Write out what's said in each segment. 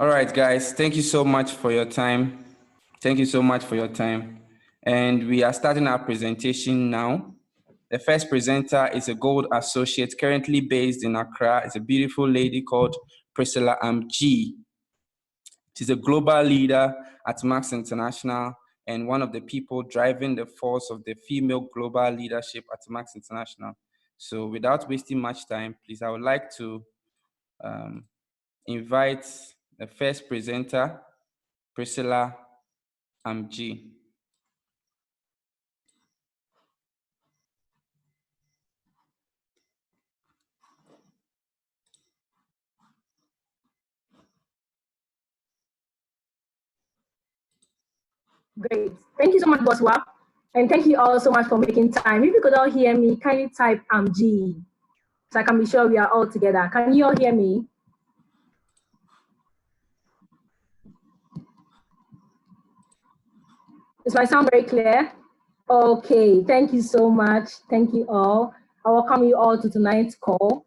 All right, guys. Thank you so much for your time. Thank you so much for your time. And we are starting our presentation now. The first presenter is a Gold Associate currently based in Accra. It's a beautiful lady called Priscilla Amji. She's a global leader at Max International and one of the people driving the force of the female global leadership at Max International. So without wasting much time, please, I would like to invite the first presenter, Priscilla Amji. Great. Thank you so much, Boswa. And thank you all so much for making time. If you could all hear me, kindly type Amji so I can be sure we are all together. Can you all hear me? Is my sound very clear? Okay, thank you so much. Thank you all. I welcome you all to tonight's call.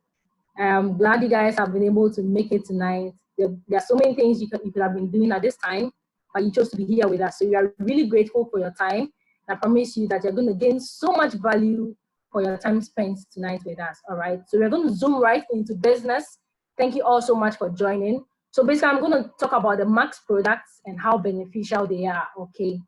I'm glad you guys have been able to make it tonight. There are so many things you could have been doing at this time, but you chose to be here with us. So we are really grateful for your time. I promise you that you're going to gain so much value for your time spent tonight with us. All right. So we're going to zoom right into business. Thank you all so much for joining. So basically, I'm going to talk about the Max products and how beneficial they are. Okay.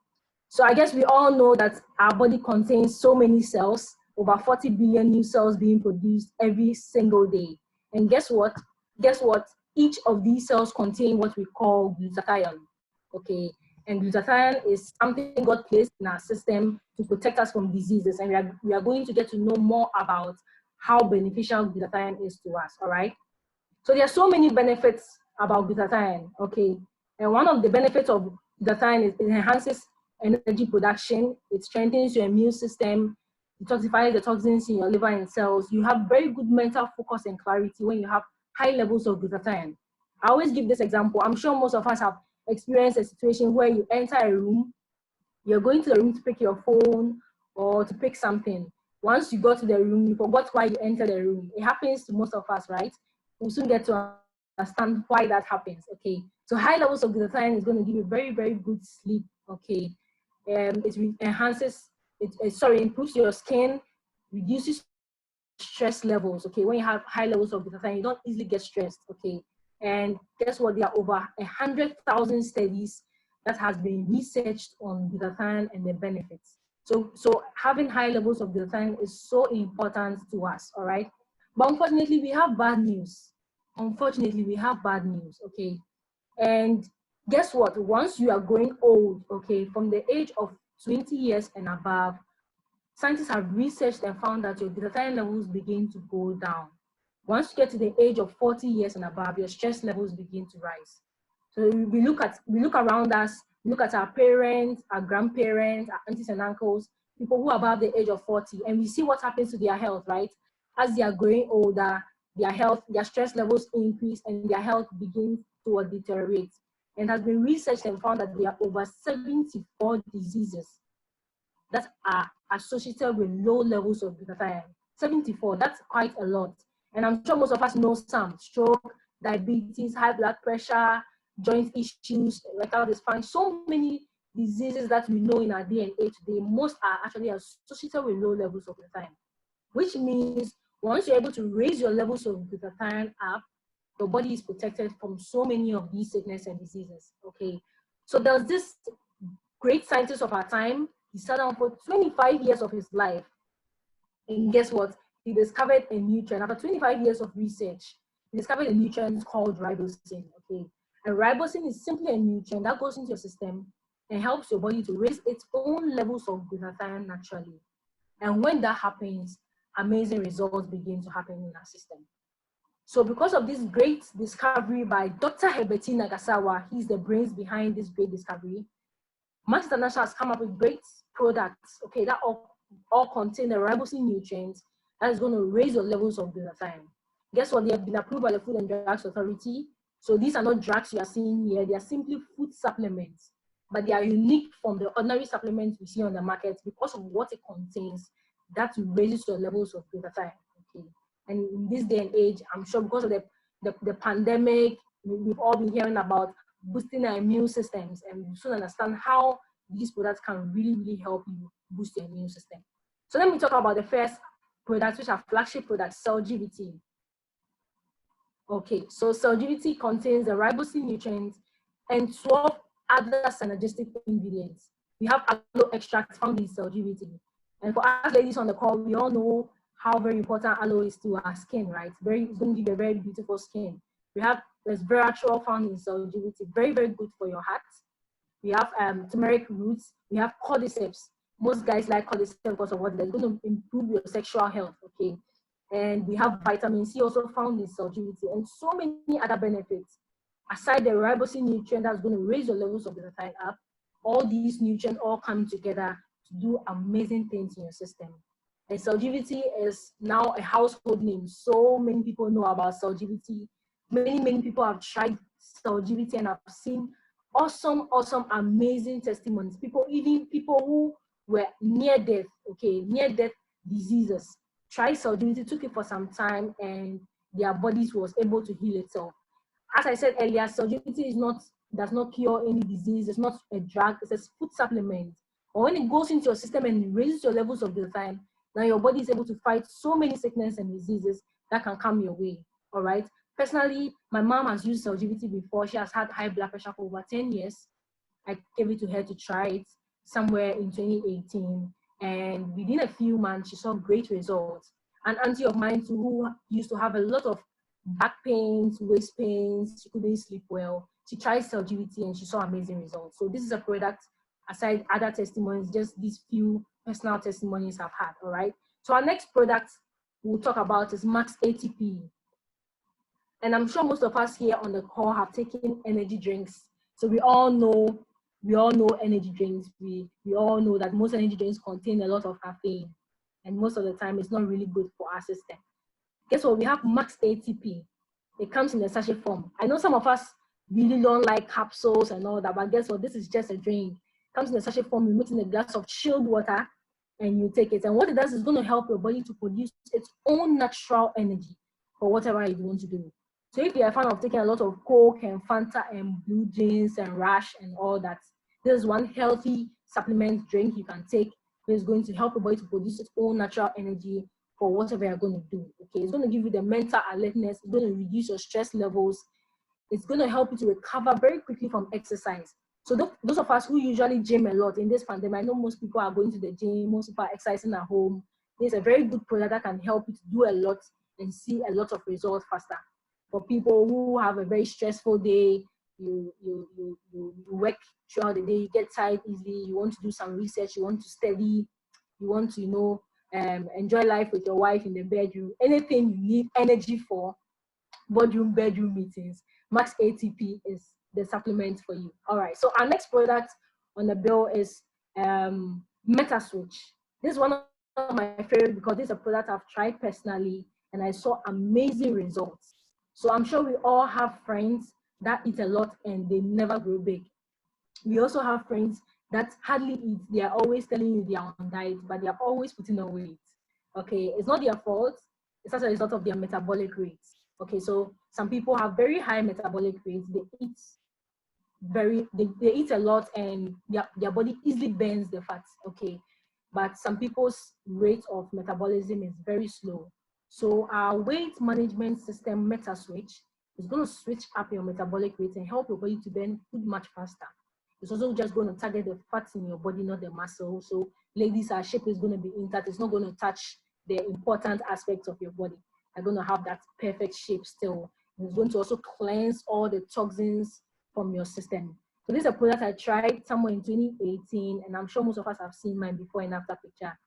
So I guess we all know that our body contains so many cells, over 40 billion new cells being produced every single day. And guess what? Guess what? Each of these cells contain what we call glutathione. Okay. And glutathione is something God placed in our system to protect us from diseases. And we are going to get to know more about how beneficial glutathione is to us. All right. So there are so many benefits about glutathione. Okay. And one of the benefits of glutathione is it enhances energy production, it strengthens your immune system, detoxifies the toxins in your liver and cells. You have very good mental focus and clarity when you have high levels of glutathione. I always give this example. I'm sure most of us have experienced a situation where you enter a room, you're going to the room to pick your phone or to pick something. Once you go to the room, you forgot why you entered the room. It happens to most of us, right? We'll soon get to understand why that happens, okay? So high levels of glutathione is going to give you very, very good sleep, okay? It enhances, improves your skin, reduces stress levels, okay? When you have high levels of glutathione, you don't easily get stressed, okay? And guess what? There are over 100,000 studies that has been researched on glutathione and the benefits. So having high levels of glutathione is so important to us, all right? But unfortunately, we have bad news. Unfortunately, we have bad news, okay? And guess what? Once you are growing old, okay, from the age of 20 years and above, scientists have researched and found that your glutathione levels begin to go down. Once you get to the age of 40 years and above, your stress levels begin to rise. So we look around us, look at our parents, our grandparents, our aunties and uncles, people who are above the age of 40, and we see what happens to their health, right? As they are growing older, their stress levels increase and their health begins to deteriorate. And has been researched and found that there are over 74 diseases that are associated with low levels of glutathione. 74, that's quite a lot. And I'm sure most of us know some: stroke, diabetes, high blood pressure, joint issues, erectile dysfunction, so many diseases that we know in our day and age today. Most are actually associated with low levels of glutathione, which means once you're able to raise your levels of glutathione up, your body is protected from so many of these sicknesses and diseases, okay? So there's this great scientist of our time. He sat down for 25 years of his life. And guess what? He discovered a nutrient. After 25 years of research, he discovered a nutrient called ribosine, okay? And ribosine is simply a nutrient that goes into your system and helps your body to raise its own levels of glutathione naturally. And when that happens, amazing results begin to happen in our system. So because of this great discovery by Dr. Herbert Nagasawa, he's the brains behind this great discovery, Max International has come up with great products, okay, that all contain the ribosine nutrients that is going to raise your levels of glutathione. Guess what? They have been approved by the Food and Drugs Authority. So these are not drugs you are seeing here. They are simply food supplements, but they are unique from the ordinary supplements we see on the market because of what it contains that raises your levels of glutathione, okay? And in this day and age, I'm sure because of the pandemic, we've all been hearing about boosting our immune systems, and we soon understand how these products can really, really help you boost your immune system. So let me talk about the first products, which are flagship products, CellGVT. Okay, so CellGVT contains the ribosine nutrients and 12 other synergistic ingredients. We have aloe extract found in CellGVT. And for us ladies on the call, we all know how very important aloe is to our skin, right? It's going to give you a very beautiful skin. We have resveratrol found in CellGVT, very, very good for your heart. We have turmeric roots. We have cordyceps. Most guys like cordyceps because of what they're going to improve your sexual health, okay? And we have vitamin C also found in CellGVT, and so many other benefits. Aside the ribosine nutrient that's going to raise your levels of glutathione up, all these nutrients all come together to do amazing things in your system. And CellGVT is now a household name. So many people know about CellGVT. Many people have tried CellGVT and have seen awesome, amazing testimonies. Even people who were near death, okay, near death diseases, tried CellGVT, took it for some time, and their bodies was able to heal itself. As I said earlier, CellGVT does not cure any disease. It's not a drug. It's a food supplement. But when it goes into your system and raises your levels of glutathione, now your body is able to fight so many sicknesses and diseases that can come your way. All right. Personally, my mom has used CellGVT before. She has had high blood pressure for over 10 years. I gave it to her to try it somewhere in 2018. And within a few months, she saw great results. An auntie of mine too, who used to have a lot of back pains, waist pains, she couldn't sleep well. She tried CellGVT and she saw amazing results. So this is a product, aside other testimonies, just these few personal testimonies I've had, all right? So our next product we'll talk about is Max ATP. And I'm sure most of us here on the call have taken energy drinks. So we all know energy drinks. We all know that most energy drinks contain a lot of caffeine. And most of the time, it's not really good for our system. Guess what? We have Max ATP. It comes in a sachet form. I know some of us really don't like capsules and all that, but guess what? This is just a drink. It comes in a sachet form. You mix in a glass of chilled water and you take it. And what it does is going to help your body to produce its own natural energy for whatever you want to do. So if you're a fan of taking a lot of Coke and Fanta and Blue Jeans and Rush and all that, this is one healthy supplement drink you can take. It's going to help your body to produce its own natural energy for whatever you're going to do. Okay, it's going to give you the mental alertness. It's going to reduce your stress levels. It's going to help you to recover very quickly from exercise. So those of us who usually gym a lot in this pandemic, I know most people are going to the gym, most people are exercising at home. It's a very good product that can help you to do a lot and see a lot of results faster. For people who have a very stressful day, you work throughout the day, you get tired easily, you want to do some research, you want to study, you want to, enjoy life with your wife in the bedroom, anything you need energy for, bedroom meetings, Max ATP is the supplement for you. All right, so our next product on the bill is MetaSwitch. This is one of my favorite because this is a product I've tried personally and I saw amazing results. So I'm sure we all have friends that eat a lot and they never grow big. We also have friends that hardly eat. They are always telling you they are on diet, but they are always putting on weight. Okay, it's not their fault. It's as a result of their metabolic rates. Okay, so some people have very high metabolic rates. They eat a lot and their body easily burns the fats. Okay, but some people's rate of metabolism is very slow. So our weight management system, MetaSwitch, is going to switch up your metabolic rate and help your body to burn food much faster. It's also just going to target the fats in your body, not the muscle. So ladies, our shape is going to be intact. It's not going to touch the important aspects of your body. You're going to have that perfect shape still. And it's going to also cleanse all the toxins from your system. So this is a product I tried somewhere in 2018, and I'm sure most of us have seen my before and after picture.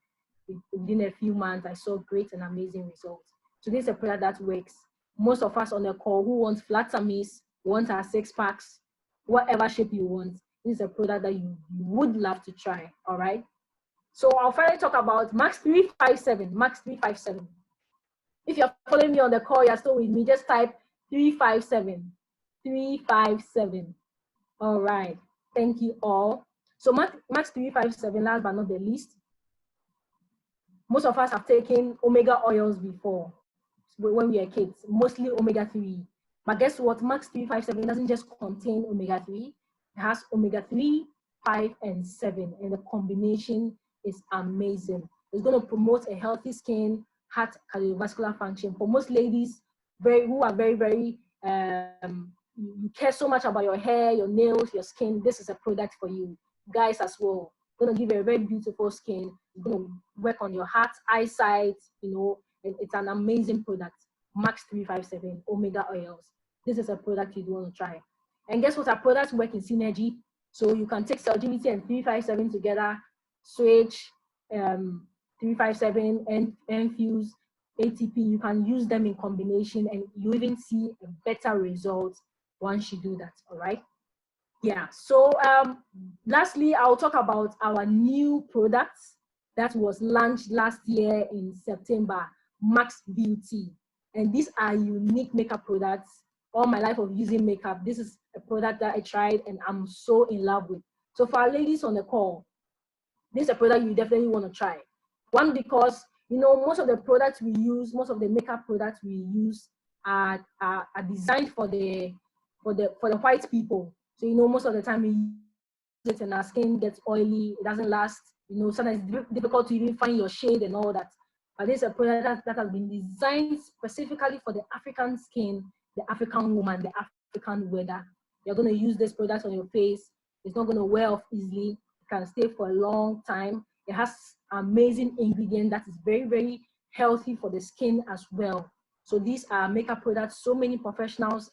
Within a few months, I saw great and amazing results. So this is a product that works. Most of us on the call who want flat tummies, want our 6-packs, whatever shape you want, this is a product that you would love to try, all right? So I'll finally talk about Max 357, Max 357. If you're following me on the call, you're still with me, just type 357, 357. All right, thank you all. So Max 357, last but not the least, most of us have taken omega oils before when we were kids, mostly omega-3. But guess what? Max 357 doesn't just contain omega-3. It has omega-3, 5, and 7. And the combination is amazing. It's going to promote a healthy skin, heart, cardiovascular function. For most ladies who are very, you care so much about your hair, your nails, your skin, this is a product for you. Guys as well. It's going to give you a very beautiful skin. It's going to work on your heart, eyesight, it's an amazing product. Max 357 omega oils. This is a product you want to try. And guess what? Our products work in synergy. So you can take Cellgivity and 357 together, switch 357 and Enfuse ATP. You can use them in combination and you even see a better result once you do that. All right. Yeah. So lastly, I'll talk about our new products that was launched last year in September, Max Beauty. And these are unique makeup products. All my life of using makeup, this is a product that I tried and I'm so in love with. So for our ladies on the call, this is a product you definitely want to try. One, because most of the products we use, most of the makeup products we use are designed for the white people. So most of the time we use it and our skin gets oily, it doesn't last. Sometimes it's difficult to even find your shade and all that. But this is a product that has been designed specifically for the African skin, the African woman, the African weather. You're going to use this product on your face. It's not going to wear off easily. It can stay for a long time. It has amazing ingredient that is very, very healthy for the skin as well. So these are makeup products so many professionals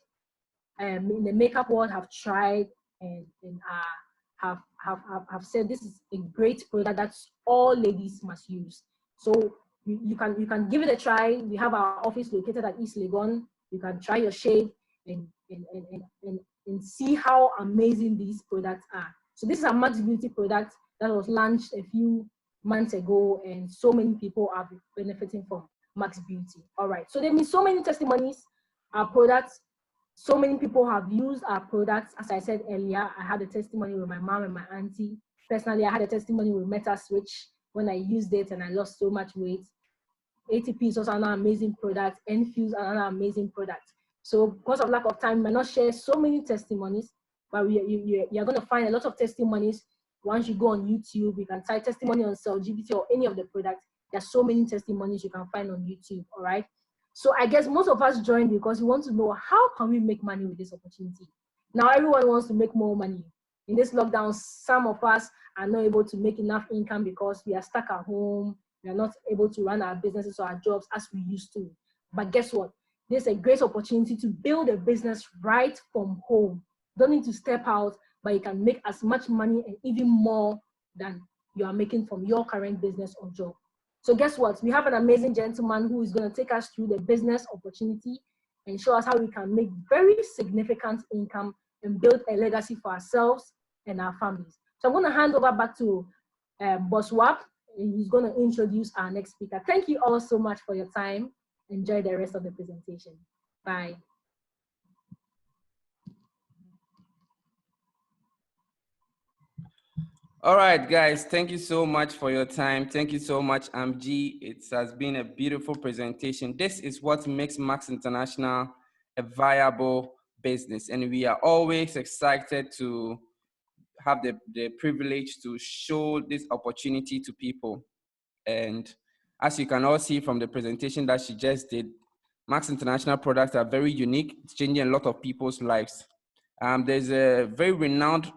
in the makeup world have tried and have said this is a great product that all ladies must use. So you can give it a try. We have our office located at East Legon. You can try your shade and see how amazing these products are. So this is a Max Beauty product that was launched a few months ago, and so many people are benefiting from Max Beauty. All right. So there have been so many testimonies. Our products. So many people have used our products. As I said earlier, I had a testimony with my mom and my auntie. Personally, I had a testimony with MetaSwitch when I used it and I lost so much weight. ATP is also another amazing product. Enfuse another amazing product. So because of lack of time, I might not share so many testimonies, but you're going to find a lot of testimonies once you go on YouTube. You can type testimony on Cellgivity or any of the products. There's so many testimonies you can find on YouTube. All right. So I guess most of us joined because we want to know how can we make money with this opportunity. Now everyone wants to make more money. In this lockdown, some of us are not able to make enough income because we are stuck at home. We are not able to run our businesses or our jobs as we used to. But guess what? There's a great opportunity to build a business right from home. You don't need to step out, but you can make as much money and even more than you are making from your current business or job. So guess what? We have an amazing gentleman who is going to take us through the business opportunity and show us how we can make very significant income and build a legacy for ourselves and our families. So I'm going to hand over back to Boss Wap, and he's going to introduce our next speaker. Thank you all so much for your time. Enjoy the rest of the presentation. Bye. All right, guys, thank you so much for your time. Thank you so much, Amji. It has been a beautiful presentation. This is what makes Max International a viable business. And we are always excited to have the privilege to show this opportunity to people. And as you can all see from the presentation that she just did, Max International products are very unique. It's changing a lot of people's lives. There's a very renowned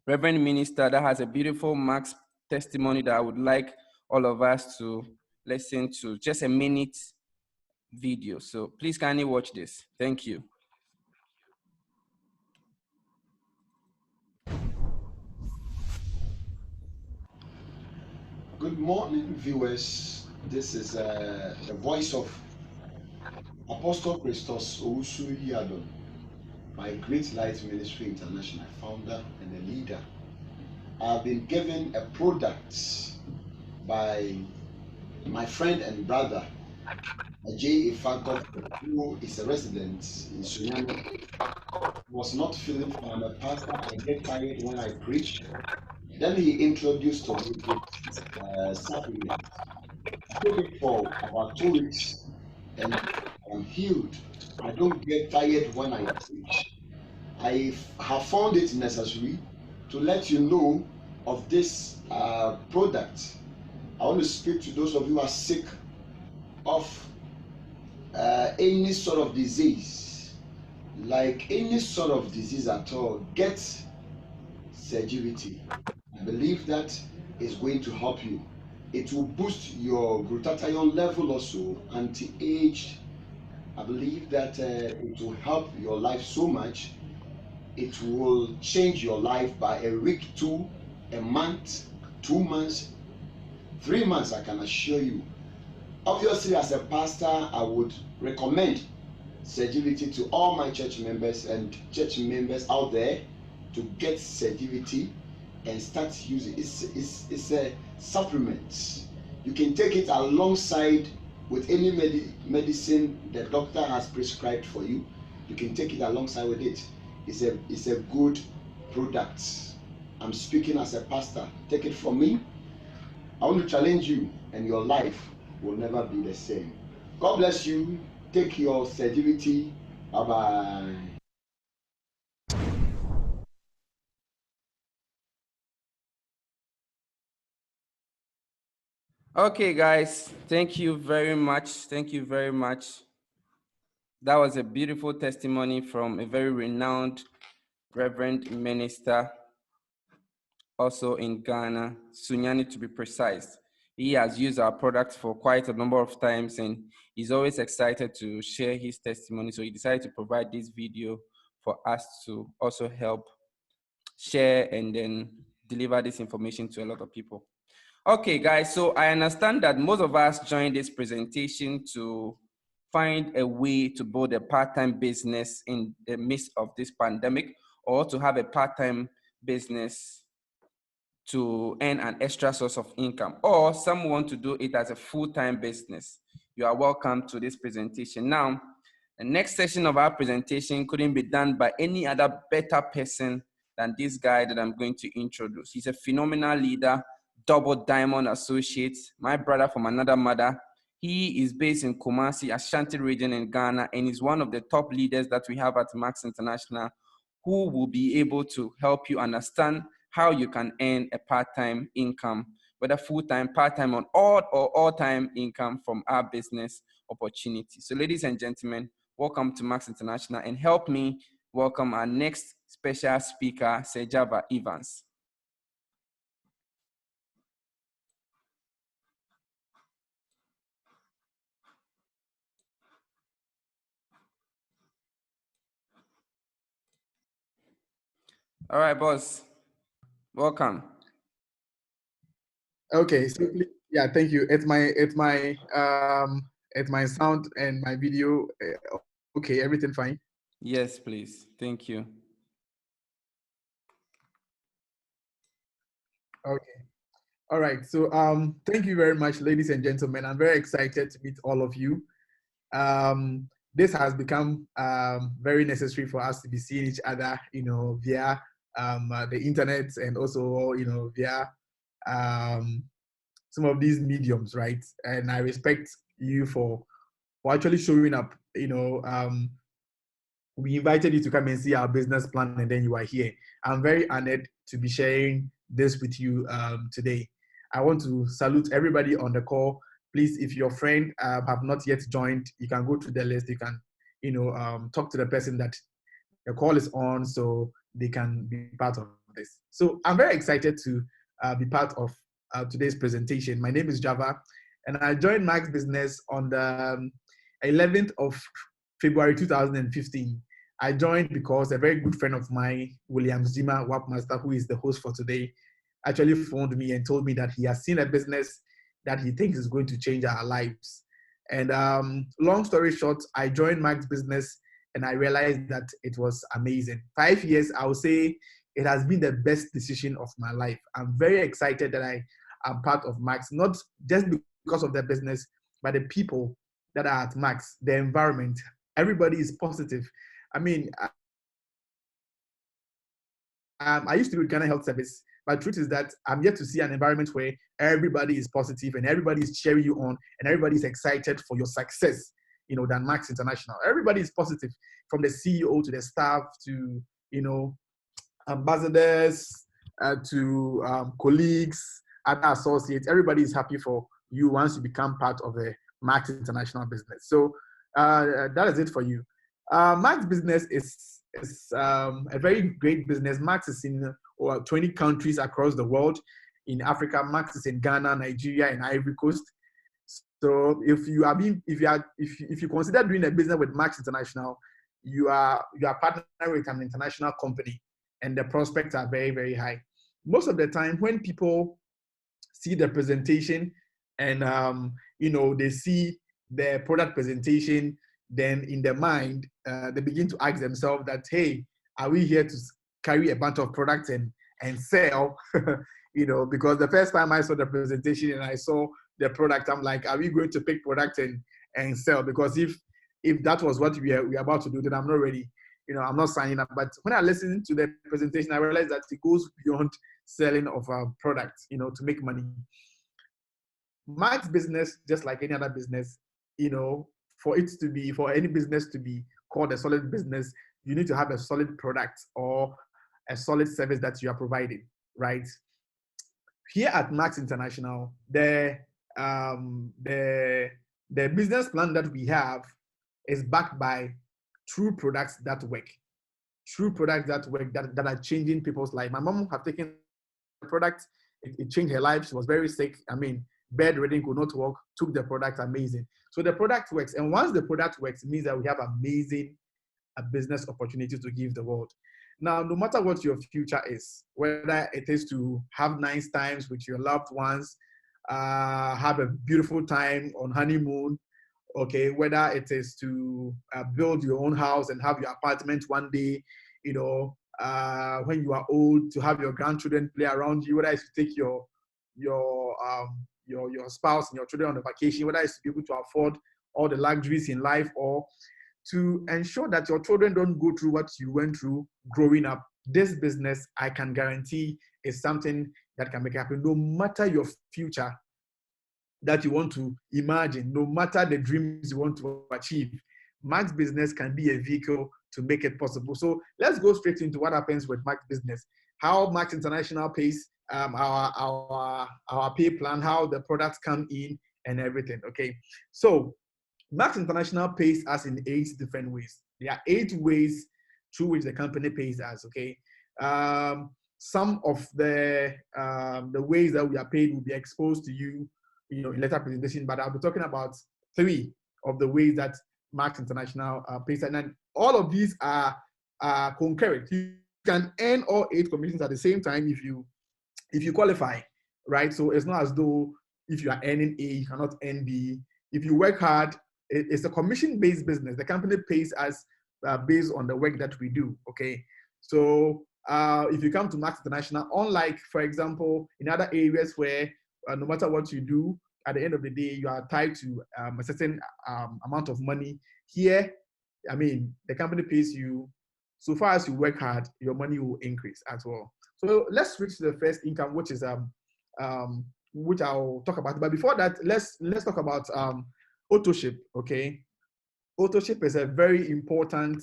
Reverend Minister that has a beautiful Max testimony that I would like all of us to listen to. Just a minute video. So please kindly watch this. Thank you. Good morning, viewers. This is the voice of Apostle Christos Owusu Yadon, my Great Light Ministry International founder and a leader. I've been given a product by my friend and brother, Ajay Ifakov, who is a resident in Sunyani. Was not feeling fine. I'm a pastor. I get tired when I preach. Then he introduced to me supplement. I took it for about 2 weeks, and I'm healed. I don't get tired when I preach. I have found it necessary to let you know of this product. I want to speak to those of you who are sick of any sort of disease, like any sort of disease at all. Get Cergivity. I believe that is going to help you. It will boost your glutathione level also, anti-age. I believe that it will help your life so much. It will change your life by a week, a month, 2 months, 3 months, I can assure you. Obviously, as a pastor, I would recommend Cergivity to all my church members and church members out there to get Cergivity and start using it. It's a supplement. You can take it alongside with any medicine the doctor has prescribed for you. You can take it alongside with it. It's a good product. I'm speaking as a pastor. Take it from me. I want to challenge you, and your life will never be the same. God bless you. Take your Cergivity. Bye bye. Okay, guys, thank you very much. Thank you very much. That was a beautiful testimony from a very renowned Reverend Minister, also in Ghana, Sunyani to be precise. He has used our products for quite a number of times, and he's always excited to share his testimony. So he decided to provide this video for us to also help share and then deliver this information to a lot of people. Okay, guys, so I understand that most of us joined this presentation to find a way to build a part-time business in the midst of this pandemic, or to have a part-time business to earn an extra source of income, or some want to do it as a full-time business. You are welcome to this presentation. Now, the next session of our presentation couldn't be done by any other better person than this guy that I'm going to introduce. He's a phenomenal leader, double diamond associate, my brother from another mother. He is based in Kumasi, Ashanti region in Ghana, and is one of the top leaders that we have at Max International, who will be able to help you understand how you can earn a part-time income, whether full-time, part-time, or all-time income from our business opportunity. So ladies and gentlemen, welcome to Max International, and help me welcome our next special speaker, Sejava Evans. All right, boss. Welcome. Okay, so yeah, thank you. It's my sound and my video. Okay, everything fine? Yes, please. Thank you. Okay. All right. So thank you very much, ladies and gentlemen. I'm very excited to meet all of you. This has become very necessary for us to be seeing each other, via the internet, and also, via some of these mediums, right? And I respect you for actually showing up. We invited you to come and see our business plan, and then you are here. I'm very honored to be sharing this with you today. I want to salute everybody on the call. Please, if your friend have not yet joined, you can go to the list. You can, talk to the person that the call is on, so they can be part of this. So I'm very excited to be part of today's presentation. My name is Java, and I joined Max Business on the 11th of February 2015. I joined because a very good friend of mine, William Zima Wapmaster, who is the host for today, actually phoned me and told me that he has seen a business that he thinks is going to change our lives. And long story short, I joined Max Business, and I realized that it was amazing. 5 years, I would say it has been the best decision of my life. I'm very excited that I am part of Max, not just because of the business, but the people that are at Max, the environment. Everybody is positive. I mean, I used to do Ghana Health Service, but the truth is that I'm yet to see an environment where everybody is positive and everybody is cheering you on and everybody is excited for your success. than Max International. Everybody is positive, from the CEO to the staff to, ambassadors, to colleagues, other associates. Everybody is happy for you once you become part of the Max International business. So that is it for you. Max business is a very great business. Max is in 20 countries across the world. In Africa, Max is in Ghana, Nigeria, and Ivory Coast. So if you consider doing a business with Max International, you are partnering with an international company, and the prospects are very, very high. Most of the time, when people see the presentation and they see the product presentation, then in their mind they begin to ask themselves that, hey, are we here to carry a bunch of products and sell? Because the first time I saw the presentation and I saw the product, I'm like, are we going to pick product and sell? Because if that was what we are about to do, then I'm not ready. I'm not signing up. But when I listened to the presentation, I realized that it goes beyond selling of products, to make money. Max business, just like any other business, for any business to be called a solid business, you need to have a solid product or a solid service that you are providing, right? Here at Max International, the business plan that we have is backed by true products that work. True products that work, that are changing people's life. My mom have taken the product, it changed her life. She was very sick. Bedridden, could not walk, took the product, amazing. So the product works. And once the product works, it means that we have amazing business opportunity to give the world. Now, no matter what your future is, whether it is to have nice times with your loved ones, have a beautiful time on honeymoon, okay, whether it is to build your own house and have your apartment one day, when you are old, to have your grandchildren play around you, whether it's to take your spouse and your children on a vacation, whether it's to be able to afford all the luxuries in life, or to ensure that your children don't go through what you went through growing up. This business, I can guarantee, is something that can make happen. No matter your future that you want to imagine, no matter the dreams you want to achieve, Max business can be a vehicle to make it possible. So let's go straight into what happens with Max business. How Max International pays our pay plan, how the products come in, and everything. Okay, so Max International pays us in 8 different ways. There are 8 ways through which the company pays us. Okay, some of the ways that we are paid will be exposed to you, in later presentation. But I'll be talking about 3 of the ways that Max International pays, and then all of these are concurrent. You can earn all 8 commissions at the same time if you qualify, right? So it's not as though if you are earning A, you cannot earn B. If you work hard, it's a commission-based business. The company pays us based on the work that we do, okay? So if you come to Max International, unlike, for example, in other areas where no matter what you do, at the end of the day, you are tied to a certain amount of money. Here, the company pays you. So far as you work hard, your money will increase as well. So let's switch to the first income, which is which I'll talk about. But before that, let's talk about Autoship. Okay, Autoship is a very important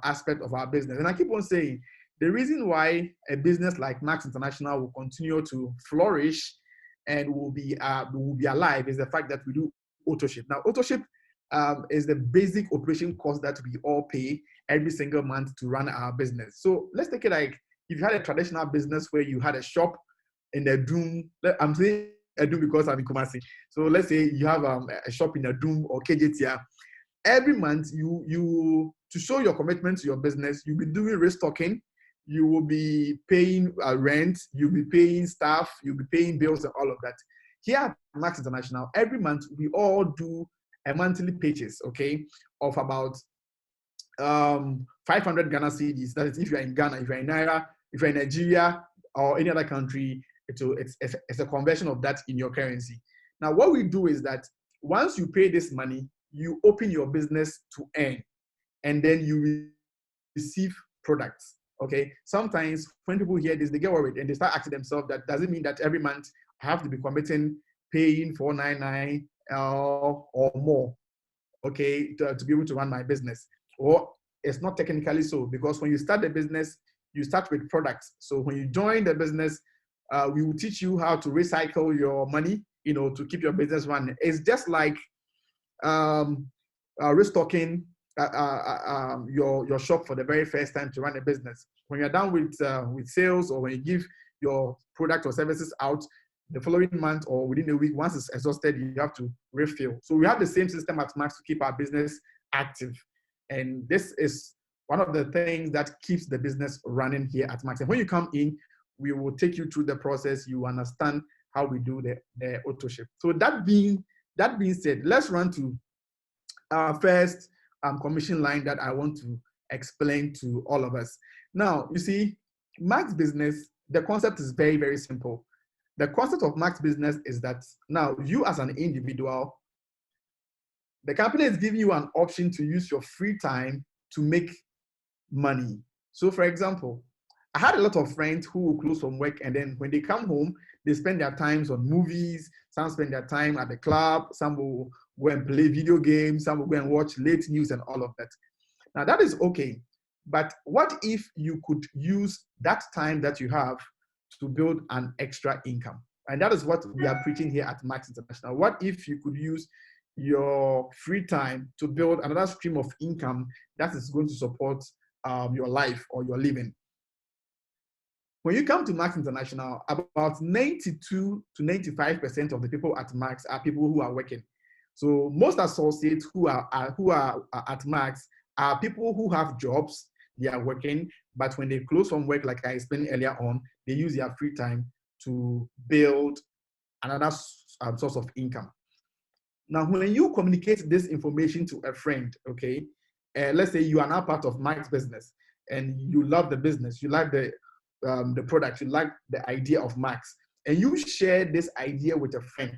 aspect of our business, and I keep on saying the reason why a business like Max International will continue to flourish and will be alive is the fact that we do Autoship. Now, Autoship is the basic operation cost that we all pay every single month to run our business. So let's take it like if you had a traditional business where you had a shop in a Doom. I'm saying a Doom because I'm in Kumasi. So let's say you have a shop in a Doom or KJTR. Every month, you to show your commitment to your business, you'll be doing restocking. You will be paying rent, you'll be paying staff, you'll be paying bills and all of that. Here at Max International, every month we all do a monthly purchase, okay, of about 500 Ghana cedis. That is if you're in Ghana, if you're in Naira, if you're in Nigeria or any other country, it's a conversion of that in your currency. Now, what we do is that once you pay this money, you open your business to earn, and then you receive products. Okay, sometimes when people hear this, they get worried and they start asking themselves, that does it mean that every month I have to be committing paying $499 or more? okay, to be able to run my business. Or it's not technically so, because when you start the business, you start with products. So when you join the business, we will teach you how to recycle your money, to keep your business running. It's just like restocking your shop for the very first time to run a business. When you're done with sales, or when you give your product or services out, the following month or within a week, once it's exhausted, you have to refill. So we have the same system at Max to keep our business active. And this is one of the things that keeps the business running here at Max. And when you come in, we will take you through the process. You understand how we do the auto ship. So that being said, let's run to our first commission line that I want to explain to all of us. Now, you see, Max Business, the concept is very, very simple. The concept of Max Business is that now you as an individual, the company is giving you an option to use your free time to make money. So for example, I had a lot of friends who will close from work, and then when they come home, they spend their times on movies, some spend their time at the club, some will go and play video games, some will go and watch late news and all of that. Now that is okay, but what if you could use that time that you have to build an extra income? And that is what we are preaching here at Max International. What if you could use your free time to build another stream of income that is going to support your life or your living? When you come to Max International, about 92 to 95% of the people at Max are people who are working. So most associates who are at Max are people who have jobs, they are working, but when they close from work, like I explained earlier on, they use their free time to build another source of income. Now, when you communicate this information to a friend, okay, let's say you are now part of Max Business and you love the business, you like the product, you like the idea of Max, and you share this idea with a friend,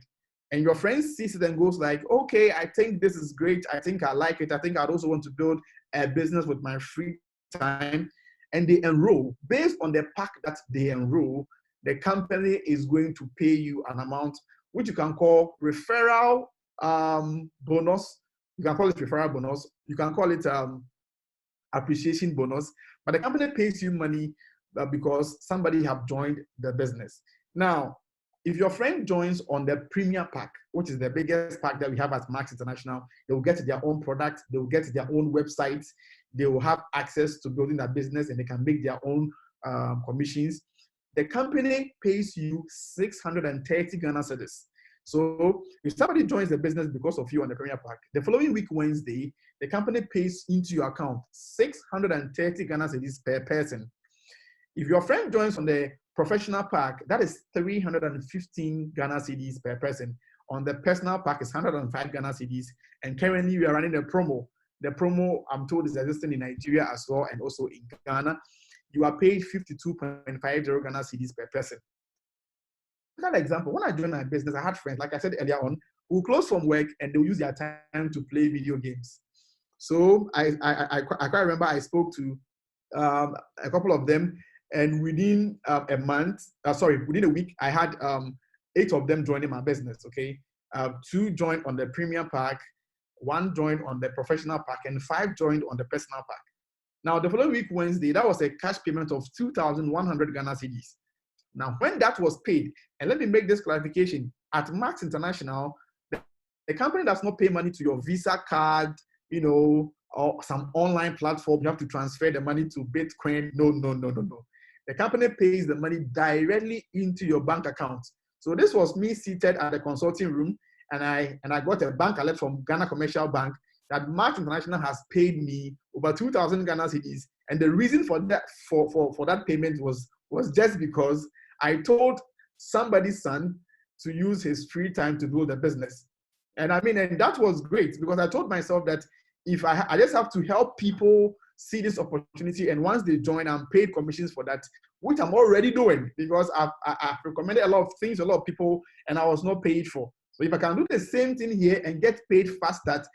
and your friend sees it and goes like, okay, I think this is great, I think I like it, I think I'd also want to build a business with my free time, and they enroll. Based on the pack that they enroll, the company is going to pay you an amount which you can call referral bonus. You can call it referral bonus, you can call it appreciation bonus, but the company pays you money because somebody have joined the business. Now, if your friend joins on the Premier Pack, which is the biggest pack that we have at Max International, they will get their own product, they will get their own website, they will have access to building their business, and they can make their own commissions. The company pays you 630 Ghana cedis. So if somebody joins the business because of you on the Premier Pack, the following week, Wednesday, the company pays into your account 630 Ghana cedis per person. If your friend joins on the Professional Pack, that is 315 Ghana cedis per person. On the Personal Pack is 105 Ghana cedis. And currently we are running a promo. The promo, I'm told, is existing in Nigeria as well and also in Ghana. You are paid 52.50 Ghana cedis per person. Another example, when I joined my business, I had friends, like I said earlier on, who close from work and they'll use their time to play video games. So I quite remember I spoke to a couple of them, and within within a week, I had 8 of them joining my business, okay? 2 joined on the Premier Pack, 1 joined on the Professional Pack, and 5 joined on the Personal Pack. Now, the following week, Wednesday, that was a cash payment of 2,100 Ghana cedis. Now, when that was paid, and let me make this clarification, at Max International, the company does not pay money to your Visa card, or some online platform. You have to transfer the money to Bitcoin. No. The company pays the money directly into your bank account. So this was me seated at the consulting room, and I got a bank alert from Ghana Commercial Bank that Max International has paid me over 2,000 Ghana cedis. And the reason for that for that payment was just because I told somebody's son to use his free time to build a business. And that was great, because I told myself that if I just have to help people see this opportunity, and once they join, I'm paid commissions for that, which I'm already doing, because I've recommended a lot of things to a lot of people and I was not paid for. So if I can do the same thing here and get paid fast, that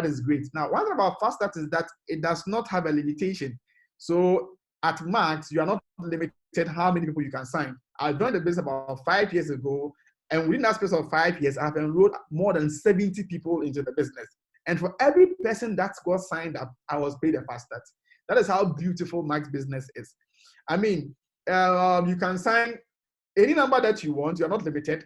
is great. Now, one thing about Fast Start is that it does not have a limitation. So at Max, you are not limited how many people you can sign. I joined the business about 5 years ago, and within that space of 5 years, I've enrolled more than 70 people into the business. And for every person that got signed up, I was paid a fast start. That is how beautiful Max business is. I mean, you can sign any number that you want. You're not limited.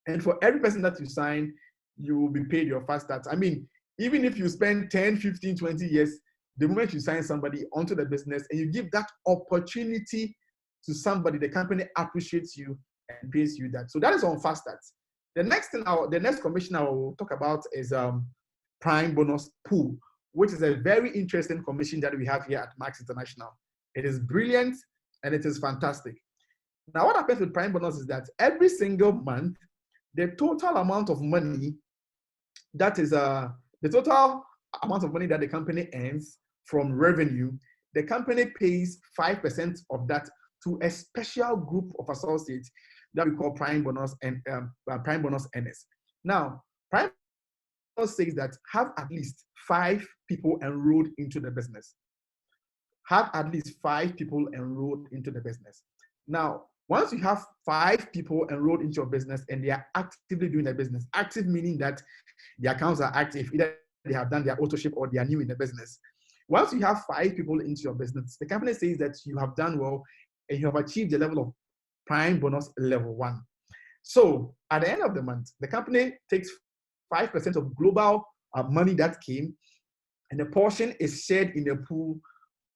And for every person that you sign, you will be paid your fast start. I mean, even if you spend 10, 15, 20 years, the moment you sign somebody onto the business and you give that opportunity to somebody, the company appreciates you and pays you that. So that is on fast start. The next commission I will talk about is Prime Bonus Pool, which is a very interesting commission that we have here at Max International. It is brilliant and it is fantastic. Now, what happens with Prime Bonus is that every single month, the total amount of money that is the total amount of money that the company earns from revenue, the company pays 5% of that to a special group of associates that we call Prime Bonus and Prime Bonus earners. Now, Prime Bonus says that have at least 5 people enrolled into the business. Have at least 5 people enrolled into the business. Now, once you have 5 people enrolled into your business and they are actively doing their business, active meaning that the accounts are active, either they have done their auto ship or they are new in the business. Once you have 5 people into your business, the company says that you have done well and you have achieved the level of Prime Bonus level 1. So at the end of the month, the company takes 5% of global money that came, and the portion is shared in the pool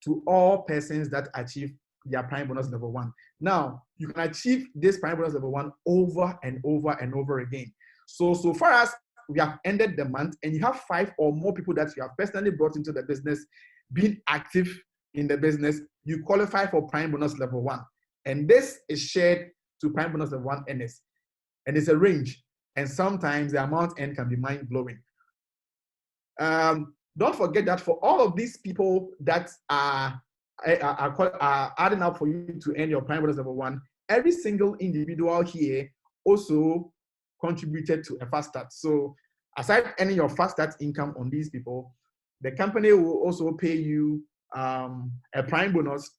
to all persons that achieve their Prime Bonus level 1. Now, you can achieve this Prime Bonus level 1 over and over and over again. So far as we have ended the month and you have 5 or more people that you have personally brought into the business, being active in the business, you qualify for Prime Bonus level 1. And this is shared to Prime Bonus level 1 earners. And it's a range. And sometimes the amount earned can be mind-blowing. Don't forget that for all of these people that are adding up for you to earn your Prime Bonus level 1, every single individual here also contributed to a fast start. So aside earning your fast start income on these people, the company will also pay you a Prime Bonus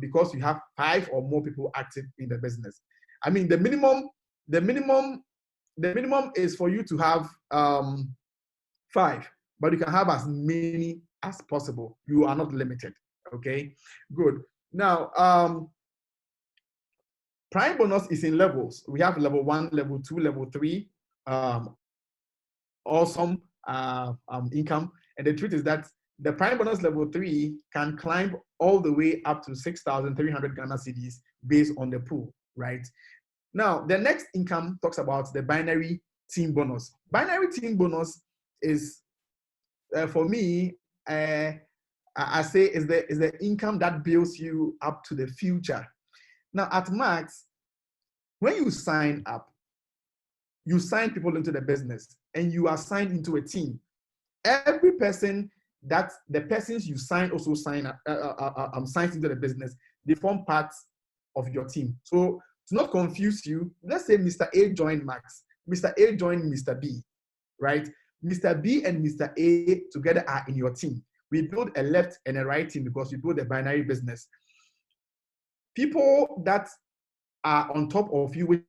because you have 5 or more people active in the business. I mean, the minimum is for you to have 5, but you can have as many as possible. You are not limited. Okay, good. Now, Prime Bonus is in levels. We have level 1, level 2, level 3, awesome income. And the truth is that the Prime Bonus level 3 can climb all the way up to 6,300 Ghana cedis based on the pool, right? Now, the next income talks about the binary team bonus. Binary team bonus is, for me, I say is the income that builds you up to the future. Now, at Max, when you sign up, you sign people into the business and you are signed into a team. Every person that the persons you sign also sign signed into the business, they form parts of your team. So to not confuse you, let's say Mr. A joined Max, Mr. A joined Mr. B, right? Mr. B and Mr. A together are in your team. We build a left and a right team because we build a binary business. People that are on top of you, which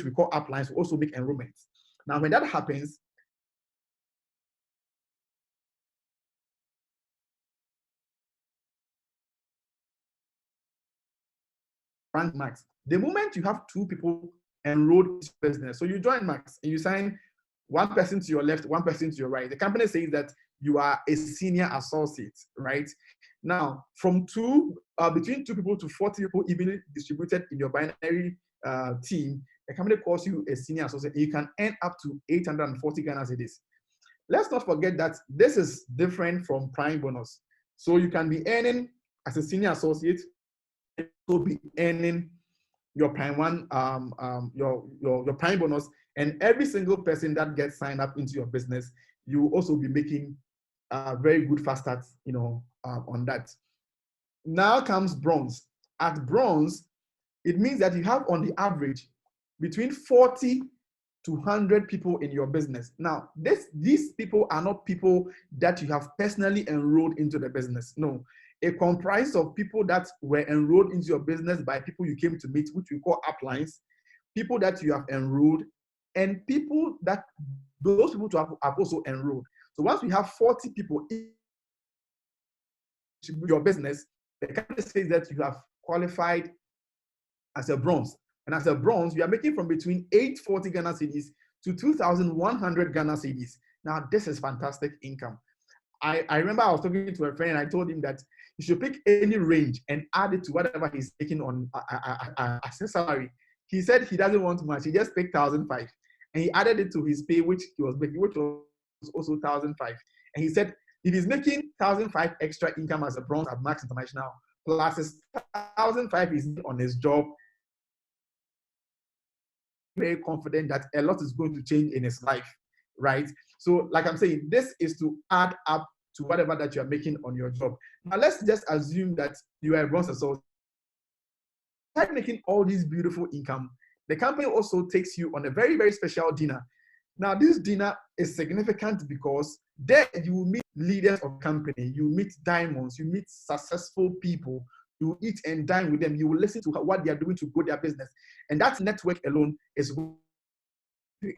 we call uplines, will also make enrollments. Now, when that happens, rank Max. The moment you have 2 people enrolled in business, so you join Max and you sign 1 person to your left, 1 person to your right. The company says that you are a senior associate, right? Now, from between 2 people to 40 people evenly distributed in your binary team, the company calls you a senior associate. You can earn up to 840 Ghana cedis. Let's not forget that this is different from Prime Bonus. So you can be earning as a senior associate, will be earning your Prime 1, your Prime Bonus, and every single person that gets signed up into your business, you will also be making very good fast starts, on that. Now comes bronze. At bronze, it means that you have on the average between 40 to 100 people in your business. Now, these people are not people that you have personally enrolled into the business. No, it comprises of people that were enrolled into your business by people you came to meet, which we call uplines, people that you have enrolled, and those people have also enrolled. So once we have 40 people in your business, the company says that you have qualified as a bronze. And as a bronze, you are making from between 840 Ghana cedis to 2,100 Ghana cedis. Now, this is fantastic income. I remember I was talking to a friend and I told him that you should pick any range and add it to whatever he's taking on as a salary. He said he doesn't want much. He just picked 1,005 and he added it to his pay, which he was making, which was also 1,005. And he said if he's making 1,005 extra income as a bronze at Max International, plus his 1,005 is on his job, very confident that a lot is going to change in his life, right? So like I'm saying, this is to add up to whatever that you're making on your job. Now let's just assume that you are a bronze associate. By making all these beautiful income, the company also takes you on a very, very special dinner. Now this dinner is significant because there you will meet leaders of the company, you meet diamonds, you meet successful people, you eat and dine with them, you will listen to what they are doing to grow their business. And that network alone is what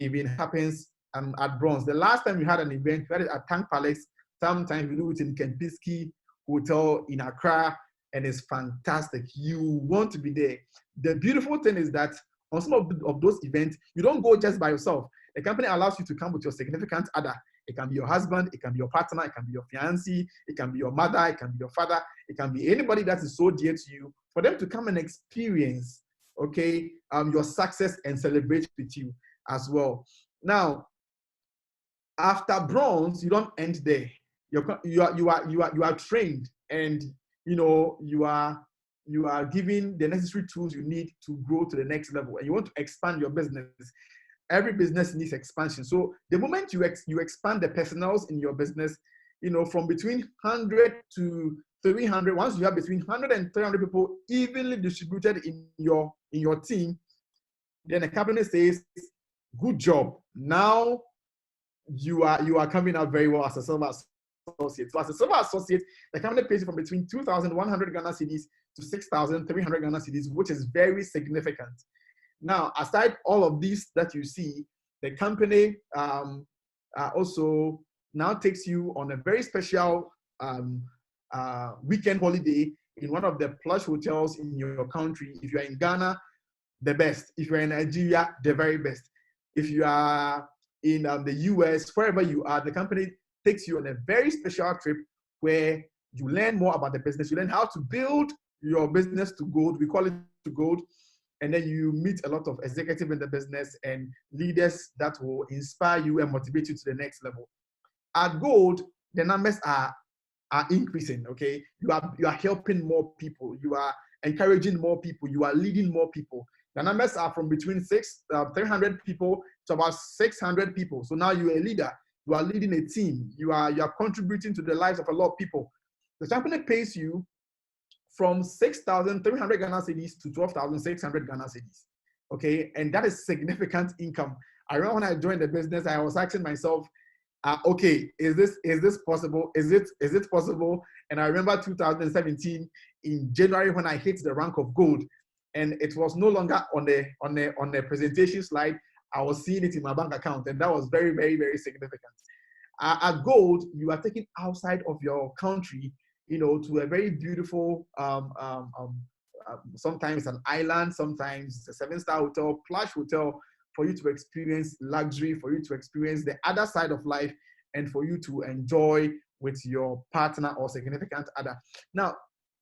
even happens at Bronze. The last time we had an event, we had it at Tank Palace. Sometimes we do it in Kempinski Hotel in Accra, and it's fantastic. You want to be there. The beautiful thing is that on some of those events, you don't go just by yourself. The company allows you to come with your significant other. It can be your husband, it can be your partner, it can be your fiancé, it can be your mother, it can be your father, it can be anybody that is so dear to you, for them to come and experience, okay, your success and celebrate with you as well. Now, after Bronze, you don't end there. You are trained, and you are given the necessary tools you need to grow to the next level, and you want to expand your business. Every business needs expansion. So the moment you expand the personnels in your business, from between 100 to 300, once you have between 100 and 300 people evenly distributed in your team, then the company says, good job. Now you are coming out very well as a silver associate. So as a silver associate, the company pays you from between 2,100 Ghana cedis to 6,300 Ghana cedis, which is very significant. Now, aside all of these that you see, the company also now takes you on a very special weekend holiday in one of the plush hotels in your country. If you're in Ghana, the best. If you're in Nigeria, the very best. If you are in the US, wherever you are, the company takes you on a very special trip where you learn more about the business. You learn how to build your business to gold. We call it to gold. And then you meet a lot of executives in the business and leaders that will inspire you and motivate you to the next level. At Gold, the numbers are increasing, okay? You are helping more people. You are encouraging more people. You are leading more people. The numbers are from between 300 people to about 600 people. So now you're a leader. You are leading a team. You are contributing to the lives of a lot of people. The company pays you from 6,300 Ghana cedis to 12,600 Ghana cedis, okay? And that is significant income. I remember when I joined the business, I was asking myself, okay, is this possible? Is it possible? And I remember 2017 in January when I hit the rank of gold, and it was no longer on the presentation slide. I was seeing it in my bank account, and that was very, very, very significant. At Gold, you are taken outside of your country, to a very beautiful, sometimes an island, sometimes a 7-star hotel, plush hotel, for you to experience luxury, for you to experience the other side of life, and for you to enjoy with your partner or significant other. Now,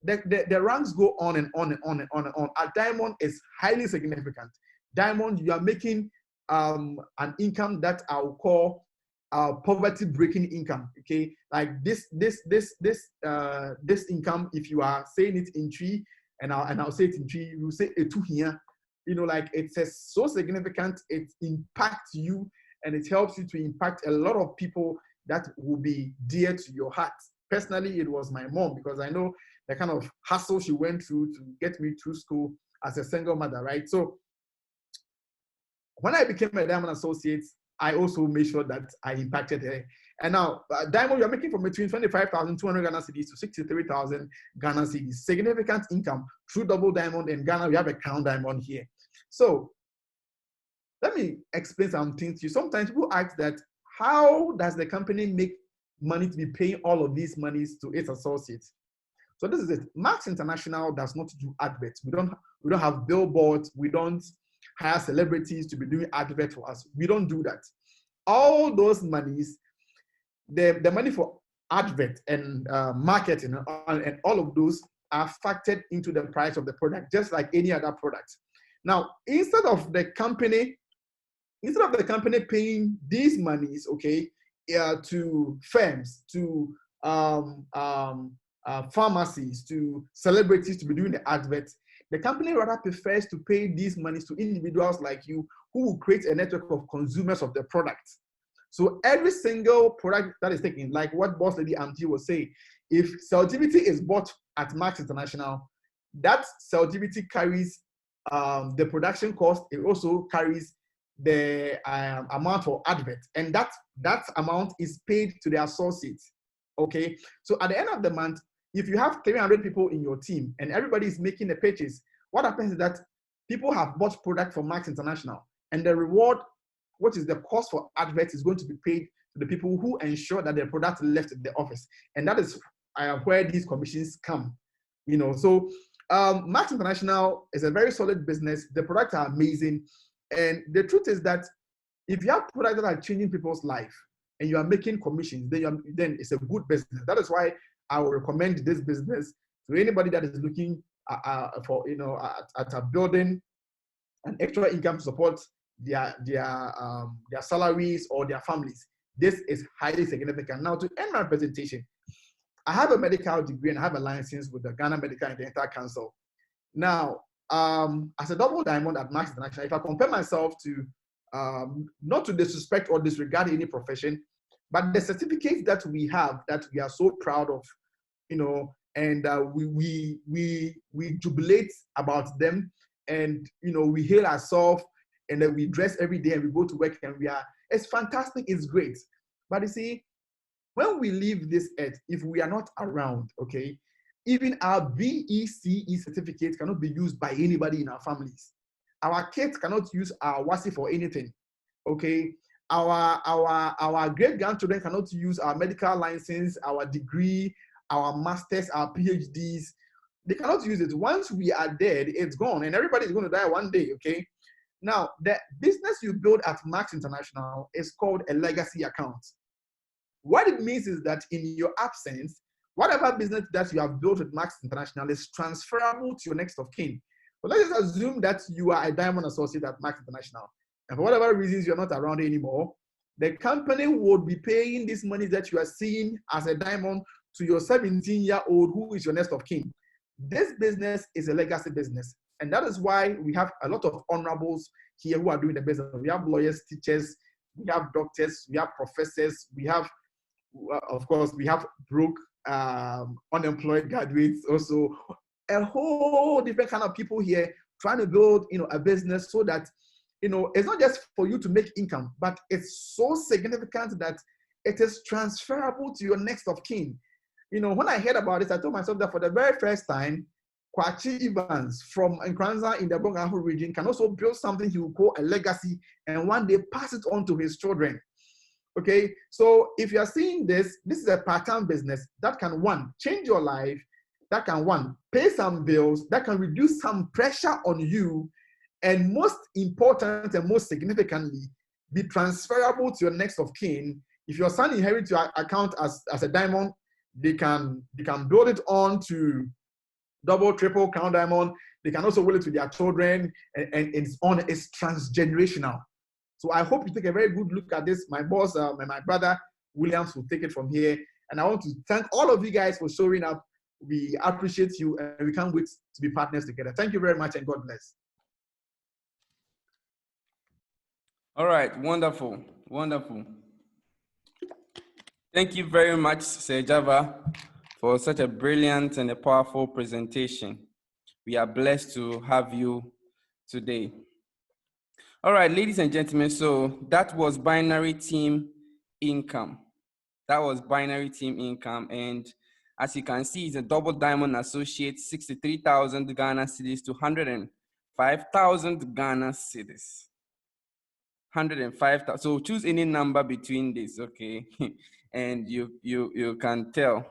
the ranks go on and on and on and on and on. At Diamond, is highly significant. Diamond, you are making an income that I will call poverty-breaking income. Okay, like this income. If you are saying it in tree, and I'll say it in tree, you say it to here. Like it's so significant. It impacts you, and it helps you to impact a lot of people that will be dear to your heart. Personally, it was my mom, because I know the kind of hassle she went through to get me through school as a single mother, right? So when I became a Diamond Associate, I also made sure that I impacted her. And now, Diamond, you're making from between 25,200 Ghana cedis to 63,000 Ghana cedis. Significant income through Double Diamond. In Ghana, we have a Crown Diamond here. So let me explain something to you. Sometimes people ask that, how does the company make money to be paying all of these monies to its associates? So this is it. Max International does not do adverts. We don't have billboards. We don't hire celebrities to be doing adverts for us. We don't do that. All those monies, the money for advert and marketing and all of those are factored into the price of the product, just like any other product. Now, instead of the company paying these monies, okay, to firms, to pharmacies, to celebrities to be doing the adverts, the company rather prefers to pay these monies to individuals like you who will create a network of consumers of the product. So every single product that is taken, like what Boss Lady Auntie was saying, if Celtivity is bought at Max International, that Celtivity carries the production cost. It also carries the amount for advert, and that amount is paid to the associates. Okay, so at the end of the month, if you have 300 people in your team and everybody is making a purchase, what happens is that people have bought product from Max International, and the reward, what is the cost for adverts, is going to be paid to the people who ensure that their product left the office, and that is where these commissions come. You know, so Max International is a very solid business. The products are amazing, and the truth is that if you have products that are changing people's life and you are making commissions, then it's a good business. That is why I will recommend this business to anybody that is looking for, you know, at building an extra income to support their salaries or their families. This is highly significant. Now, to end my presentation, I have a medical degree and I have a license with the Ghana Medical and Dental Council. Now, as a double diamond at Max International, if I compare myself to, not to disrespect or disregard any profession, but the certificates that we have that we are so proud of, you know, and we jubilate about them, and you know, we hail ourselves, and then we dress every day and we go to work and it's fantastic, it's great. But you see, when we leave this earth, if we are not around, okay, even our BECE certificate cannot be used by anybody in our families. Our kids cannot use our WASI for anything, okay? Our great-grandchildren cannot use our medical license, our degree, our masters, our PhDs. They cannot use it. Once we are dead, it's gone, and everybody is going to die one day, okay? Now, the business you build at Max International is called a legacy account. What it means is that in your absence, whatever business that you have built with Max International is transferable to your next of kin. But let's just assume that you are a diamond associate at Max International, and for whatever reasons you're not around anymore, the company would be paying this money that you are seeing as a diamond to your 17-year-old who is your next of kin. This business is a legacy business, and that is why we have a lot of honorables here who are doing the business. We have lawyers, teachers, we have doctors, we have professors, we have, of course, we have broke, unemployed graduates, also a whole different kind of people here trying to build, you know, a business so that, you know, it's not just for you to make income, but it's so significant that it is transferable to your next of kin. You know, when I heard about this, I told myself that for the very first time, Kwachi Evans from Nkranza in the Bongahou region can also build something he will call a legacy and one day pass it on to his children. Okay, so if you are seeing this, this is a part-time business that can, one, change your life, that can, one, pay some bills, that can reduce some pressure on you, and most important and most significantly, be transferable to your next of kin. If your son inherits your account as a diamond, they can build it on to double, triple, crown diamond. They can also will it to their children, and it's transgenerational. So I hope you take a very good look at this. My boss and my brother Williams will take it from here. And I want to thank all of you guys for showing up. We appreciate you, and we can't wait to be partners together. Thank you very much, and God bless. All right, wonderful, wonderful. Thank you very much, Sir Java, for such a brilliant and a powerful presentation. We are blessed to have you today. All right, ladies and gentlemen, so that was Binary Team Income. That was Binary Team Income, and as you can see, it's a double diamond associate, 63,000 Ghana cedis to 105,000 Ghana cedis. 105,000. So choose any number between this, okay? And you can tell.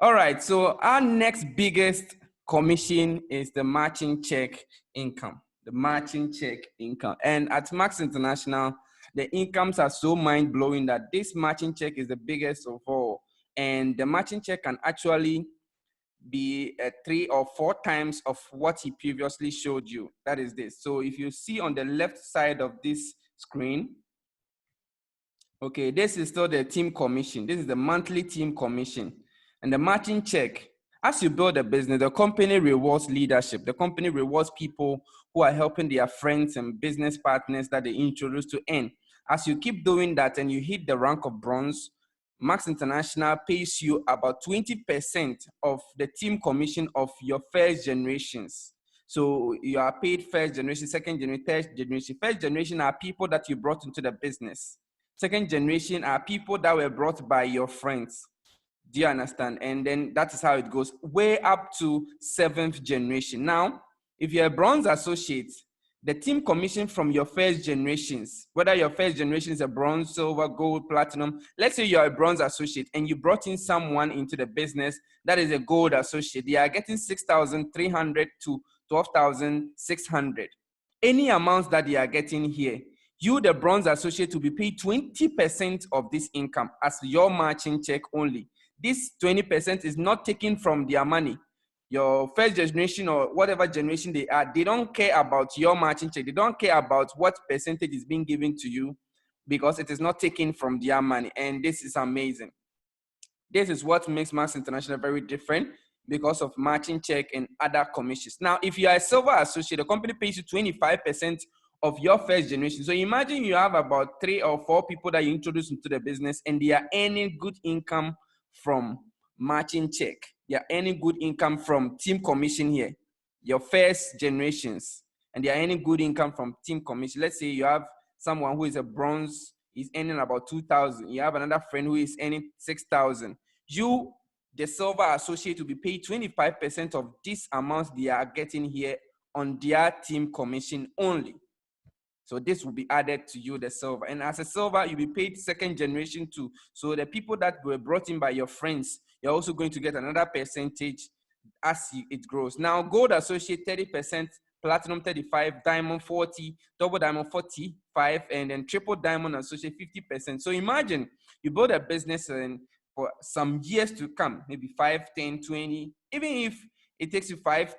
All right, so our next biggest commission is the matching check income. The matching check income. And at Max International, the incomes are so mind-blowing that this matching check is the biggest of all. And the matching check can actually be 3 or 4 times of what he previously showed you. That is this. So if you see on the left side of this screen, okay, this is still the team commission. This is the monthly team commission. And the matching check, as you build a business, the company rewards leadership. The company rewards people who are helping their friends and business partners that they introduce to earn. As you keep doing that and you hit the rank of bronze, Max International pays you about 20% of the team commission of your first generations. So you are paid first generation, second generation, third generation. First generation are people that you brought into the business. Second generation are people that were brought by your friends. Do you understand? And then that is how it goes way up to 7th generation. Now, if you're a bronze associate, the team commission from your first generations, whether your first generation is a bronze, silver, gold, platinum, let's say you're a bronze associate and you brought in someone into the business that is a gold associate, they are getting 6,300 to 12,600. Any amounts that they are getting here, you, the bronze associate, will be paid 20% of this income as your matching check only. This 20% is not taken from their money. Your first generation or whatever generation they are, they don't care about your matching check. They don't care about what percentage is being given to you because it is not taken from their money. And this is amazing. This is what makes Max International very different because of matching check and other commissions. Now, if you are a silver associate, the company pays you 25% of your first generation. So imagine you have about 3 or 4 people that you introduce into the business and they are earning good income from matching check. They are earning good income from team commission here, your first generations, and they are earning good income from team commission. Let's say you have someone who is a bronze, is earning about 2,000. You have another friend who is earning 6,000. You, the silver associate, will be paid 25% of this amount they are getting here on their team commission only. So this will be added to you, the silver. And as a silver, you'll be paid second generation too. So the people that were brought in by your friends, you're also going to get another percentage as it grows. Now, gold associate 30%, platinum 35%, diamond 40%, double diamond 45%, and then triple diamond associate 50%. So imagine you build a business and for some years to come, maybe 5, 10, 20, even if it takes you 5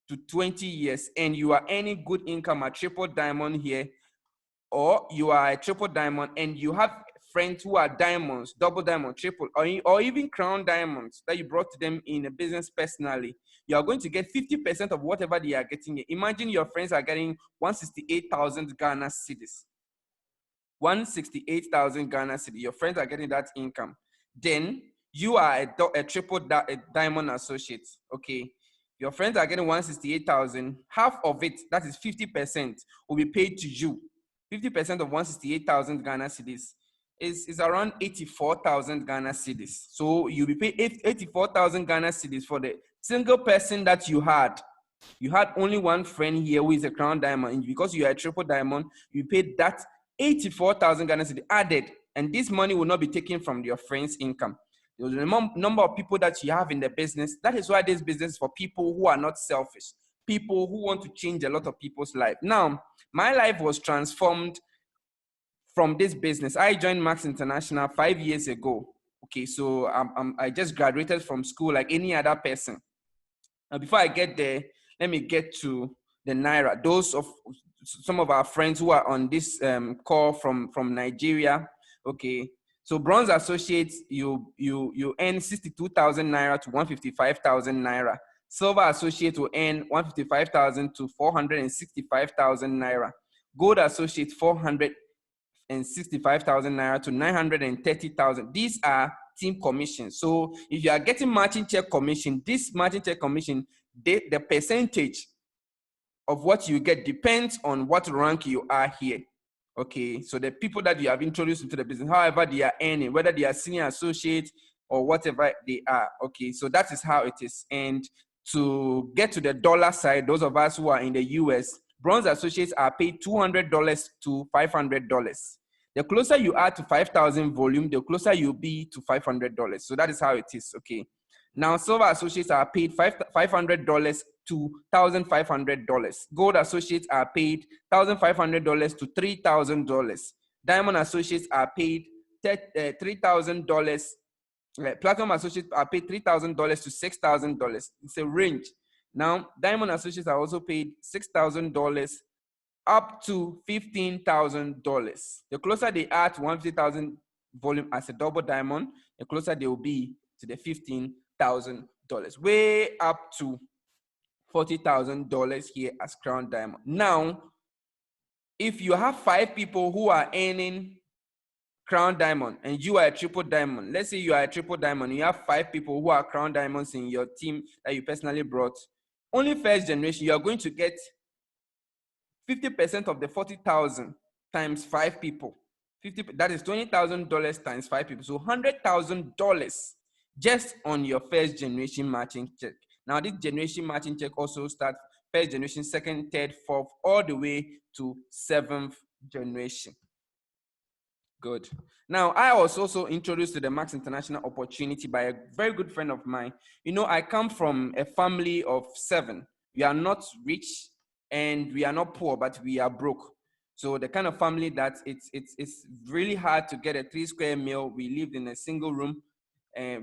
to 20 years and you are earning good income at triple diamond here, or you are a triple diamond and you have friends who are diamonds, double diamond, triple, or even crown diamonds that you brought to them in a business personally, you are going to get 50% of whatever they are getting. Imagine your friends are getting 168,000 Ghana cedis. 168,000 Ghana cedis. Your friends are getting that income. Then you are a triple diamond associate, okay? Your friends are getting 168,000. Half of it, that is 50%, will be paid to you. 50% of 168,000 Ghana cedis is around 84,000 Ghana cedis. So you'll be paid 84,000 Ghana cedis for the single person that you had. You had only one friend here who is a crown diamond. And because you are a triple diamond, you paid that 84,000 Ghana cedis added. And this money will not be taken from your friend's income. The number of people that you have in the business, that is why this business is for people who are not selfish, people who want to change a lot of people's life. Now, my life was transformed from this business. I joined Max International 5 years ago. Okay, so I just graduated from school like any other person. Now, before I get there, let me get to the Naira. Those of some of our friends who are on this call from Nigeria, okay. So bronze associates, you earn 62,000 Naira to 155,000 Naira. Silver associate will earn 155,000 to 465,000 Naira. Gold associate 465,000 Naira to 930,000. These are team commissions. So if you are getting matching check commission, this matching check commission, the percentage of what you get depends on what rank you are here. Okay, so the people that you have introduced into the business, however they are earning, whether they are senior associates or whatever they are. Okay, so that is how it is. And to get to the dollar side, those of us who are in the US, Bronze associates are paid $200 to $500. The closer you are to 5,000 volume, the closer you'll be to $500. So that is how it is, okay? Now, silver associates are paid $500 to $1,500. Gold associates are paid $1,500 to $3,000. Diamond associates are paid $3,000. Platinum associates are paid $3,000 to $6,000. It's a range. Now, diamond associates are also paid $6,000 up to $15,000. The closer they are to 150,000 volume as a double diamond, the closer they will be to the $15,000. Way up to $40,000 here as crown diamond. Now, if you have 5 people who are earning crown diamond and you are a triple diamond, let's say you are a triple diamond, you have 5 people who are crown diamonds in your team that you personally brought, only first generation, you are going to get 50% of the 40,000 times 5 people. That is $20,000 times 5 people. So $100,000 just on your first generation matching check. Now this generation matching check also starts first generation, second, third, fourth, all the way to 7th generation. Good. Now, I was also introduced to the Max International opportunity by a very good friend of mine. You know, I come from a family of 7. We are not rich and we are not poor, but we are broke. So the kind of family that it's really hard to get a 3-square meal. We lived in a single room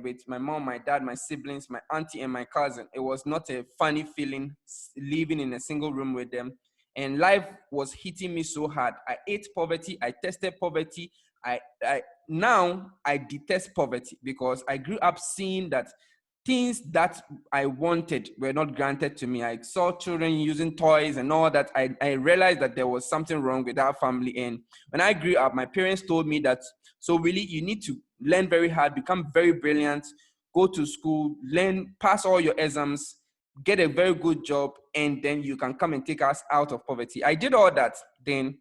with my mom, my dad, my siblings, my auntie, and my cousin. It was not a funny feeling living in a single room with them. And life was hitting me so hard. I ate poverty. I tested poverty. Now I detest poverty because I grew up seeing that things that I wanted were not granted to me. I saw children using toys and all that. I realized that there was something wrong with our family. And when I grew up, my parents told me that, so really you need to learn very hard, become very brilliant, go to school, learn, pass all your exams, get a very good job, and then you can come and take us out of poverty. I did all that. Then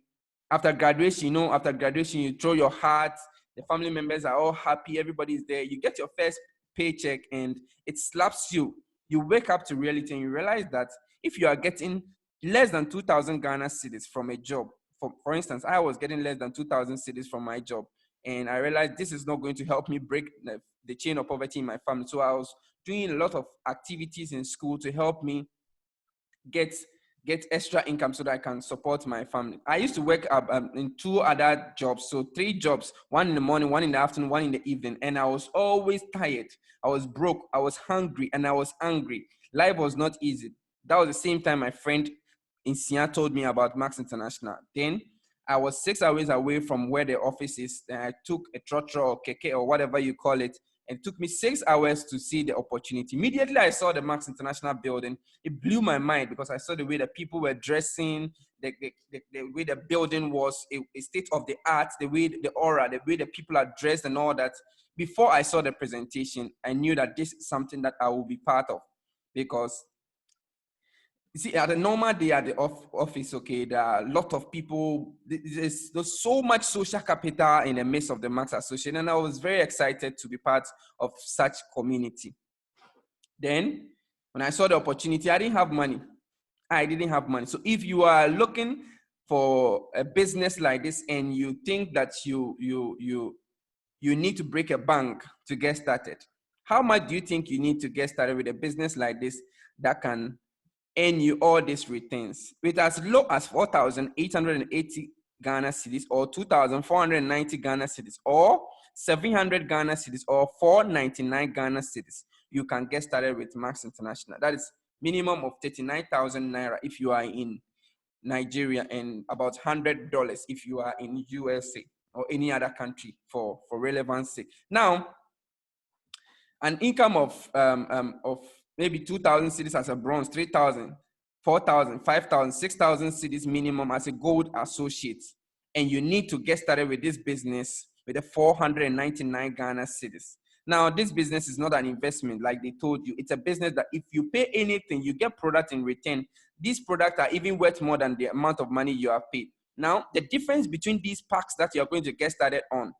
after graduation, you know, after graduation, you throw your hat, the family members are all happy, everybody's there. You get your first paycheck and it slaps you. You wake up to reality and you realize that if you are getting less than 2,000 Ghana cedis from a job, for instance, I was getting less than 2,000 cedis from my job, and I realized this is not going to help me break the chain of poverty in my family. So I was doing a lot of activities in school to help me get extra income so that I can support my family. I used to work in 2 other jobs, so 3 jobs, 1 in the morning, 1 in the afternoon, 1 in the evening, and I was always tired. I was broke, I was hungry, and I was angry. Life was not easy. That was the same time my friend in Sia told me about Max International. Then I was 6 hours away from where the office is. Then I took a trotro or keke or whatever you call it, and it took me 6 hours to see the opportunity. Immediately I saw the Max International building. It blew my mind because I saw the way that people were dressing, the way the building was a state of the art, the way the aura, the way the people are dressed and all that. Before I saw the presentation, I knew that this is something that I will be part of, because you see, at a normal day at the office, okay, there are a lot of people. There's so much social capital in the midst of the Max Association, and I was very excited to be part of such community. Then, when I saw the opportunity, I didn't have money. So if you are looking for a business like this and you think that you need to break a bank to get started, how much do you think you need to get started with a business like this that can earn you all these returns with as low as 4,880 Ghana cedis or 2,490 Ghana cedis or 700 Ghana cedis or 499 Ghana cedis? You can get started with Max International. That is minimum of 39,000 Naira if you are in Nigeria, and about $100 if you are in USA or any other country for relevance sake. Now, an income of maybe 2,000 cedis as a bronze, 3,000, 4,000, 5,000, 6,000 cedis minimum as a gold associate. And you need to get started with this business with the 499 Ghana cedis. Now, this business is not an investment like they told you. It's a business that if you pay anything, you get product in return. These products are even worth more than the amount of money you have paid. Now, the difference between these packs that you're going to get started on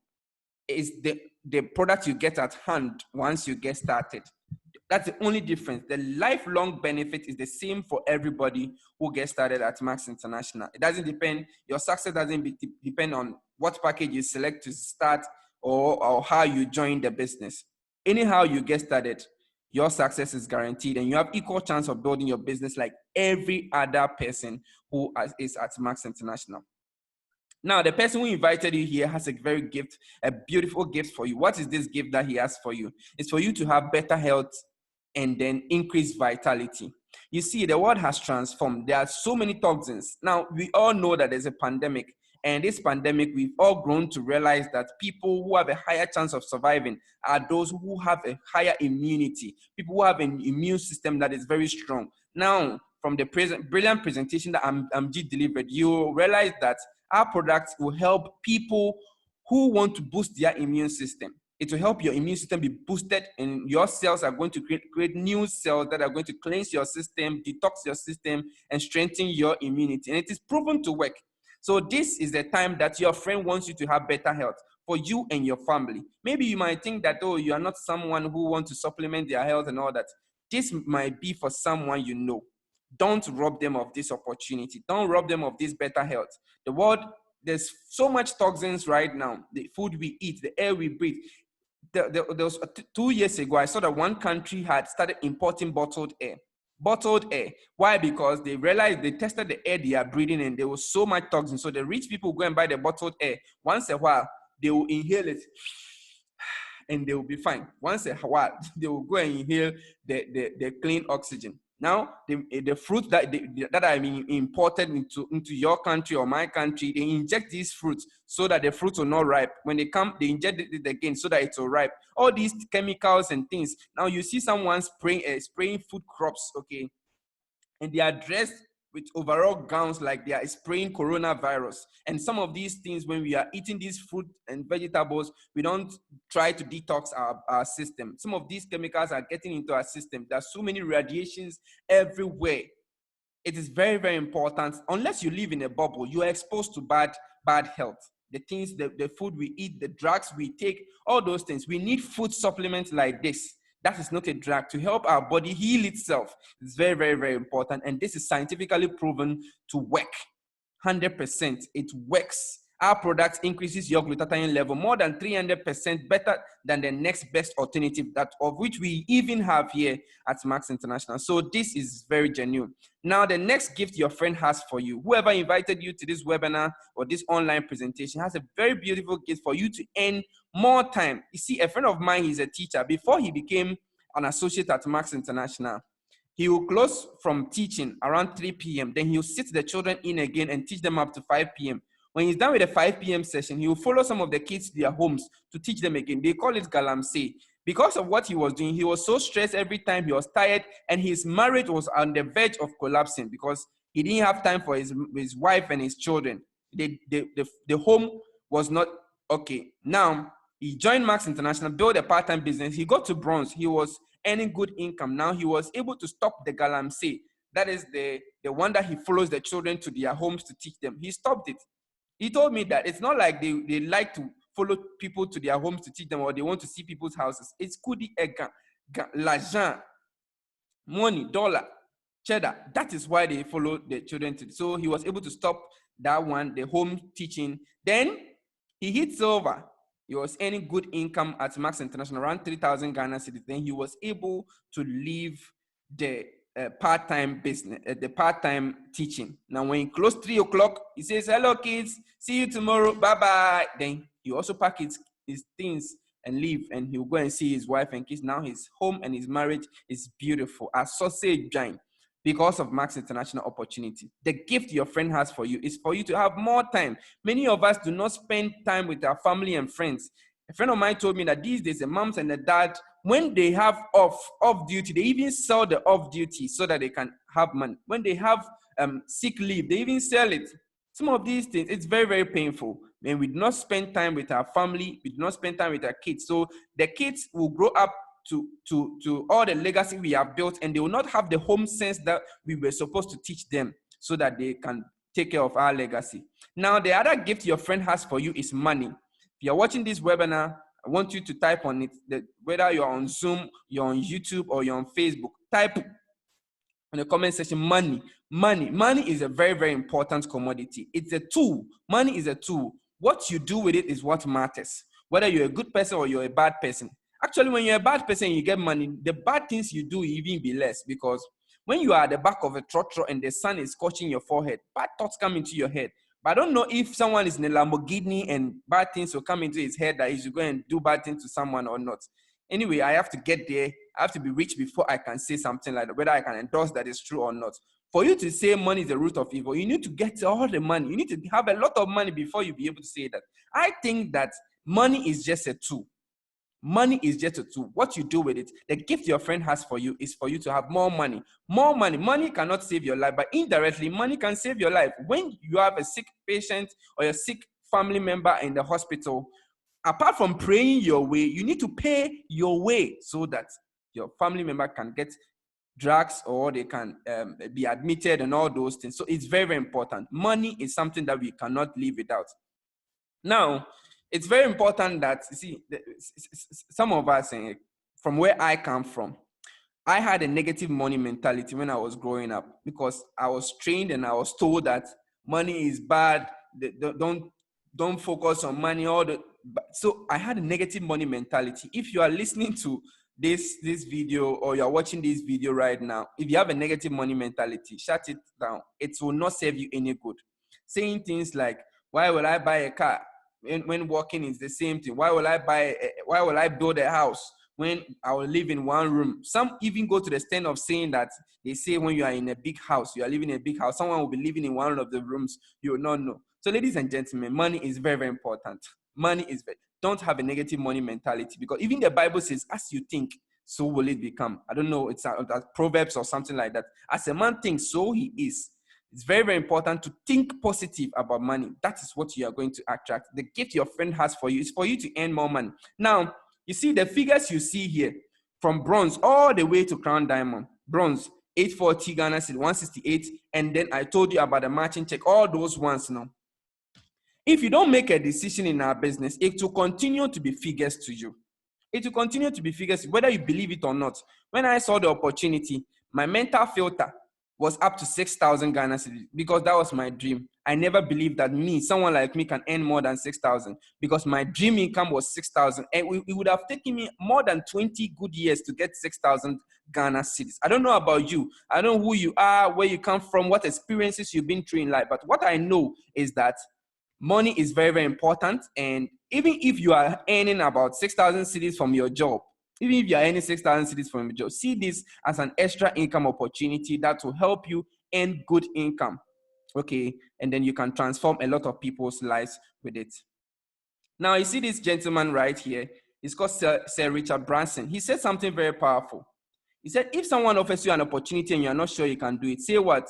is the product you get at hand once you get started. That's the only difference. The lifelong benefit is the same for everybody who gets started at Max International. It doesn't depend, your success doesn't depend on what package you select to start or how you join the business. Anyhow you get started, your success is guaranteed, and you have equal chance of building your business like every other person who is at Max International. Now, the person who invited you here has a beautiful gift for you. What is this gift that he has for you? It's for you to have better health and then increased vitality. You see, the world has transformed. There are so many toxins. Now, we all know that there's a pandemic. And this pandemic, we've all grown to realize that people who have a higher chance of surviving are those who have a higher immunity, people who have an immune system that is very strong. Now, from the brilliant presentation that Amjit delivered, you realize that our products will help people who want to boost their immune system. It will help your immune system be boosted, and your cells are going to create new cells that are going to cleanse your system, detox your system, and strengthen your immunity. And it is proven to work. So this is the time that your friend wants you to have better health for you and your family. Maybe you might think that, oh, you are not someone who wants to supplement their health and all that. This might be for someone you know. Don't rob them of this opportunity. Don't rob them of this better health. The world, there's so much toxins right now. The food we eat, the air we breathe. There was 2 years ago, I saw that one country had started importing bottled air. Bottled air. Why? Because they realized, they tested the air they are breathing in. There was so much toxin. So the rich people go and buy the bottled air. Once a while, they will inhale it and they will be fine. Once a while, they will go and inhale the clean oxygen. Now, the fruit that are being imported into your country or my country, they inject these fruits so that the fruits will not ripe. When they come, they inject it again so that it will ripe. All these chemicals and things. Now, you see someone spraying food crops, okay? And they are dressed with overall gowns like they are spraying coronavirus. And some of these things, when we are eating these fruit and vegetables, we don't try to detox our system. Some of these chemicals are getting into our system. There's so many radiations everywhere. It is very, very important. Unless you live in a bubble, you are exposed to bad health. The things, the food we eat, the drugs we take, all those things. We need food supplements like this. That is not a drug, to help our body heal itself. It's very, very, very important. And this is scientifically proven to work. 100%. It works. Our product increases your glutathione level more than 300% better than the next best alternative, that of which we even have here at Max International. So this is very genuine. Now, the next gift your friend has for you, whoever invited you to this webinar or this online presentation, has a very beautiful gift for you to earn more time. You see, a friend of mine is a teacher. Before he became an associate at Max International, he will close from teaching around 3 p.m. Then he'll sit the children in again and teach them up to 5 p.m. When he's done with the 5 p.m. session, he will follow some of the kids to their homes to teach them again. They call it galamsey. Because of what he was doing, he was so stressed every time, he was tired, and his marriage was on the verge of collapsing because he didn't have time for his wife and his children. The home was not okay. Now, he joined Max International, built a part-time business. He got to bronze. He was earning good income. Now, he was able to stop the galamsey. That is the one that he follows the children to their homes to teach them. He stopped it. He told me that it's not like they like to follow people to their homes to teach them, or they want to see people's houses. It's kudi l'argent, money, dollar, cheddar. That is why they follow the children to. So he was able to stop that one, the home teaching. Then he hit silver. He was earning good income at Max International, around 3,000 Ghana cedis. Then he was able to leave the part-time business, the part-time teaching. Now, when he closed 3 o'clock, he says, "Hello, kids. See you tomorrow. Bye-bye." Then he also pack his things and leave, and he'll go and see his wife and kids. Now his home and his marriage is beautiful. A sausage giant because of Max International opportunity. The gift your friend has for you is for you to have more time. Many of us do not spend time with our family and friends. A friend of mine told me that these days, the moms and the dad, when they have off duty, they even sell the off duty so that they can have money. When they have sick leave, they even sell it. Some of these things, it's very, very painful. When we do not spend time with our family, we do not spend time with our kids. So the kids will grow up to all the legacy we have built, and they will not have the home sense that we were supposed to teach them so that they can take care of our legacy. Now, the other gift your friend has for you is money. If you're watching this webinar, I want you to type on it, whether you're on Zoom, you're on YouTube, or you're on Facebook. Type in the comment section, money. Money is a very, very important commodity. It's a tool. Money is a tool. What you do with it is what matters. Whether you're a good person or you're a bad person. Actually, when you're a bad person and you get money, the bad things you do will even be less, because when you are at the back of a trotro and the sun is scorching your forehead, bad thoughts come into your head. But I don't know if someone is in a Lamborghini and bad things will come into his head that he should go and do bad things to someone or not. Anyway, I have to get there. I have to be rich before I can say something like that, whether I can endorse that is true or not. For you to say money is the root of evil, you need to get all the money. You need to have a lot of money before you be able to say that. I think that money is just a tool. Money is just a tool. What you do with it, the gift your friend has for you is for you to have more money. More money. Money cannot save your life, but indirectly, money can save your life. When you have a sick patient or a sick family member in the hospital, apart from praying your way, you need to pay your way so that your family member can get drugs or they can be admitted and all those things. So it's very, very important. Money is something that we cannot live without. Now, it's very important that, you see, some of us, from where I come from, I had a negative money mentality when I was growing up, because I was trained and I was told that money is bad. Don't focus on money. So I had a negative money mentality. If you are listening to this video or you're watching this video right now, if you have a negative money mentality, shut it down. It will not serve you any good. Saying things like, why will I buy a car when walking is the same thing? Why will I build a house when I will live in one room? Some even go to the extent of saying that they say when you are in a big house, you are living in a big house, someone will be living in one of the rooms, you will not know. So ladies and gentlemen, money is very, very important. Don't have a negative money mentality, because even the Bible says, as you think, so will it become. I don't know, it's Proverbs or something like that. As a man thinks, so he is. It's very, very important to think positive about money. That is what you are going to attract. The gift your friend has for you is for you to earn more money. Now, you see the figures you see here, from bronze all the way to crown diamond. Bronze, 840 Ghana cedi, 168. And then I told you about the matching check, all those ones now. If you don't make a decision in our business, it will continue to be figures to you. It will continue to be figures, whether you believe it or not. When I saw the opportunity, my mental filter was up to 6,000 Ghana cedis, because that was my dream. I never believed that someone like me, can earn more than 6,000, because my dream income was 6,000. And it would have taken me more than 20 good years to get 6,000 Ghana cedis. I don't know about you. I don't know who you are, where you come from, what experiences you've been through in life. But what I know is that money is very, very important. And even if you are earning about 6,000 cedis from your job, even if you are earning 6,000 cedis from your job, see this as an extra income opportunity that will help you earn good income. Okay, and then you can transform a lot of people's lives with it. Now, you see this gentleman right here. He's called Sir Richard Branson. He said something very powerful. He said, if someone offers you an opportunity and you're not sure you can do it, say what?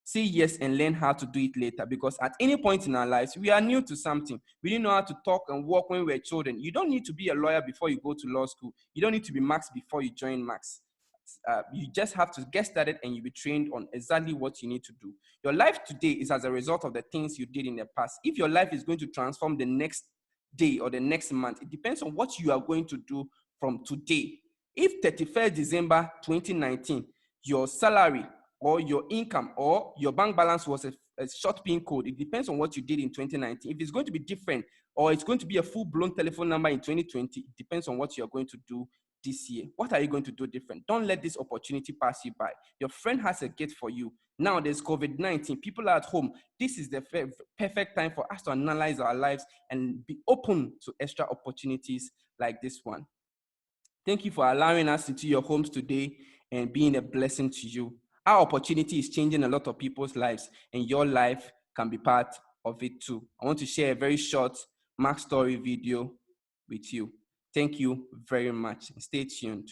Say yes and learn how to do it later, because at any point in our lives, we are new to something. We didn't know how to talk and walk when we were children. You don't need to be a lawyer before you go to law school. You don't need to be Max before you join Max. You just have to get started and you'll be trained on exactly what you need to do. Your life today is as a result of the things you did in the past. If your life is going to transform the next day or the next month, it depends on what you are going to do from today. If 31st December 2019, your salary or your income or your bank balance was a short PIN code, it depends on what you did in 2019. If it's going to be different or it's going to be a full-blown telephone number in 2020, it depends on what you're going to do this year. What are you going to do different? Don't let this opportunity pass you by. Your friend has a gift for you. Now there's COVID-19. People are at home. This is the perfect time for us to analyze our lives and be open to extra opportunities like this one. Thank you for allowing us into your homes today and being a blessing to you. Our opportunity is changing a lot of people's lives, and your life can be part of it too. I want to share a very short Mark Story video with you. Thank you very much. Stay tuned.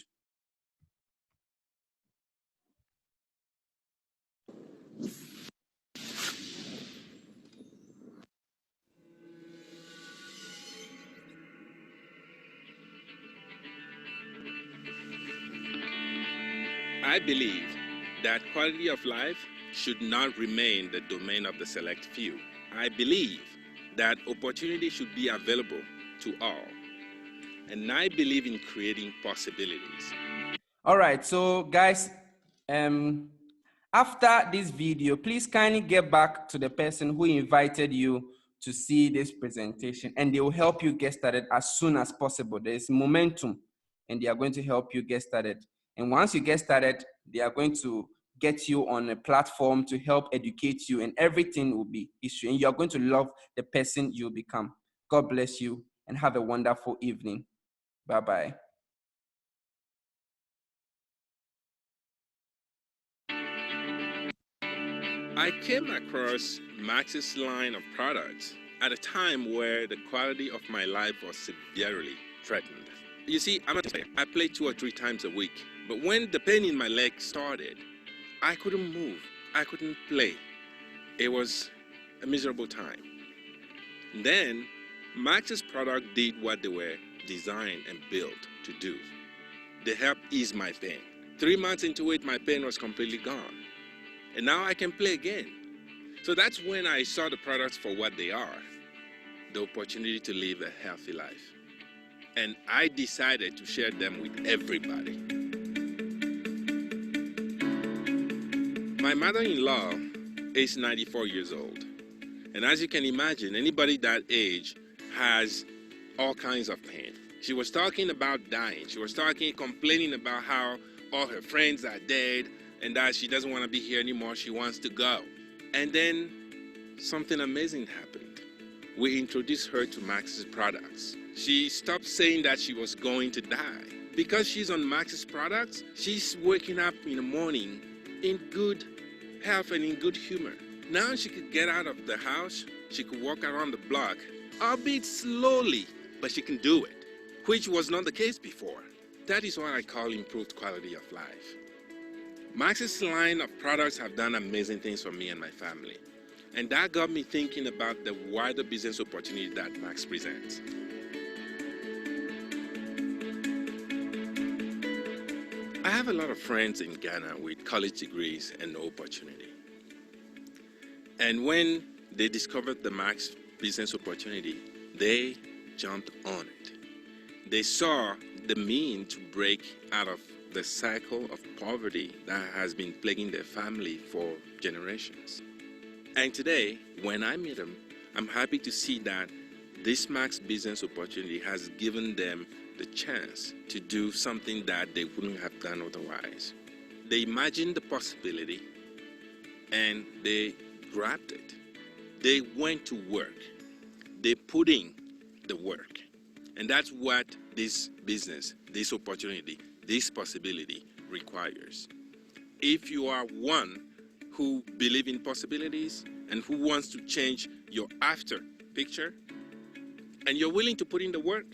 I believe that quality of life should not remain the domain of the select few. I believe that opportunity should be available to all. and I believe in creating possibilities. All right, so guys, after this video, please kindly get back to the person who invited you to see this presentation, and they will help you get started as soon as possible. There is momentum, and they are going to help you get started. And once you get started, they are going to get you on a platform to help educate you, and everything will be issue. And you are going to love the person you become. God bless you, and have a wonderful evening. Bye-bye. I came across Max's line of products at a time where the quality of my life was severely threatened. You see, I'm a player. I play 2 or 3 times a week. But when the pain in my leg started, I couldn't move. I couldn't play. It was a miserable time. Then, Max's product did what they were designed and built to do. They helped ease my pain. 3 months into it, my pain was completely gone. And now I can play again. So that's when I saw the products for what they are, the opportunity to live a healthy life. And I decided to share them with everybody. My mother-in-law is 94 years old. And as you can imagine, anybody that age has all kinds of pain. She was talking about dying. She was complaining about how all her friends are dead, and that she doesn't want to be here anymore. She wants to go. And then something amazing happened. We introduced her to Max's products. She stopped saying that she was going to die. Because she's on Max's products, she's waking up in the morning in good health and in good humor. Now she could get out of the house, she could walk around the block, albeit slowly, but she can do it, which was not the case before. That is what I call improved quality of life. Max's line of products have done amazing things for me and my family. And that got me thinking about the wider business opportunity that Max presents. I have a lot of friends in Ghana with college degrees and no opportunity. And when they discovered the Max business opportunity, they jumped on it. They saw the means to break out of the cycle of poverty that has been plaguing their family for generations. And today, when I meet them, I'm happy to see that this Max business opportunity has given them the chance to do something that they wouldn't have done otherwise. They imagined the possibility and they grabbed it. They went to work. They put in the work. And that's what this business, this opportunity, this possibility requires. If you are one who believes in possibilities and who wants to change your after picture, and you're willing to put in the work,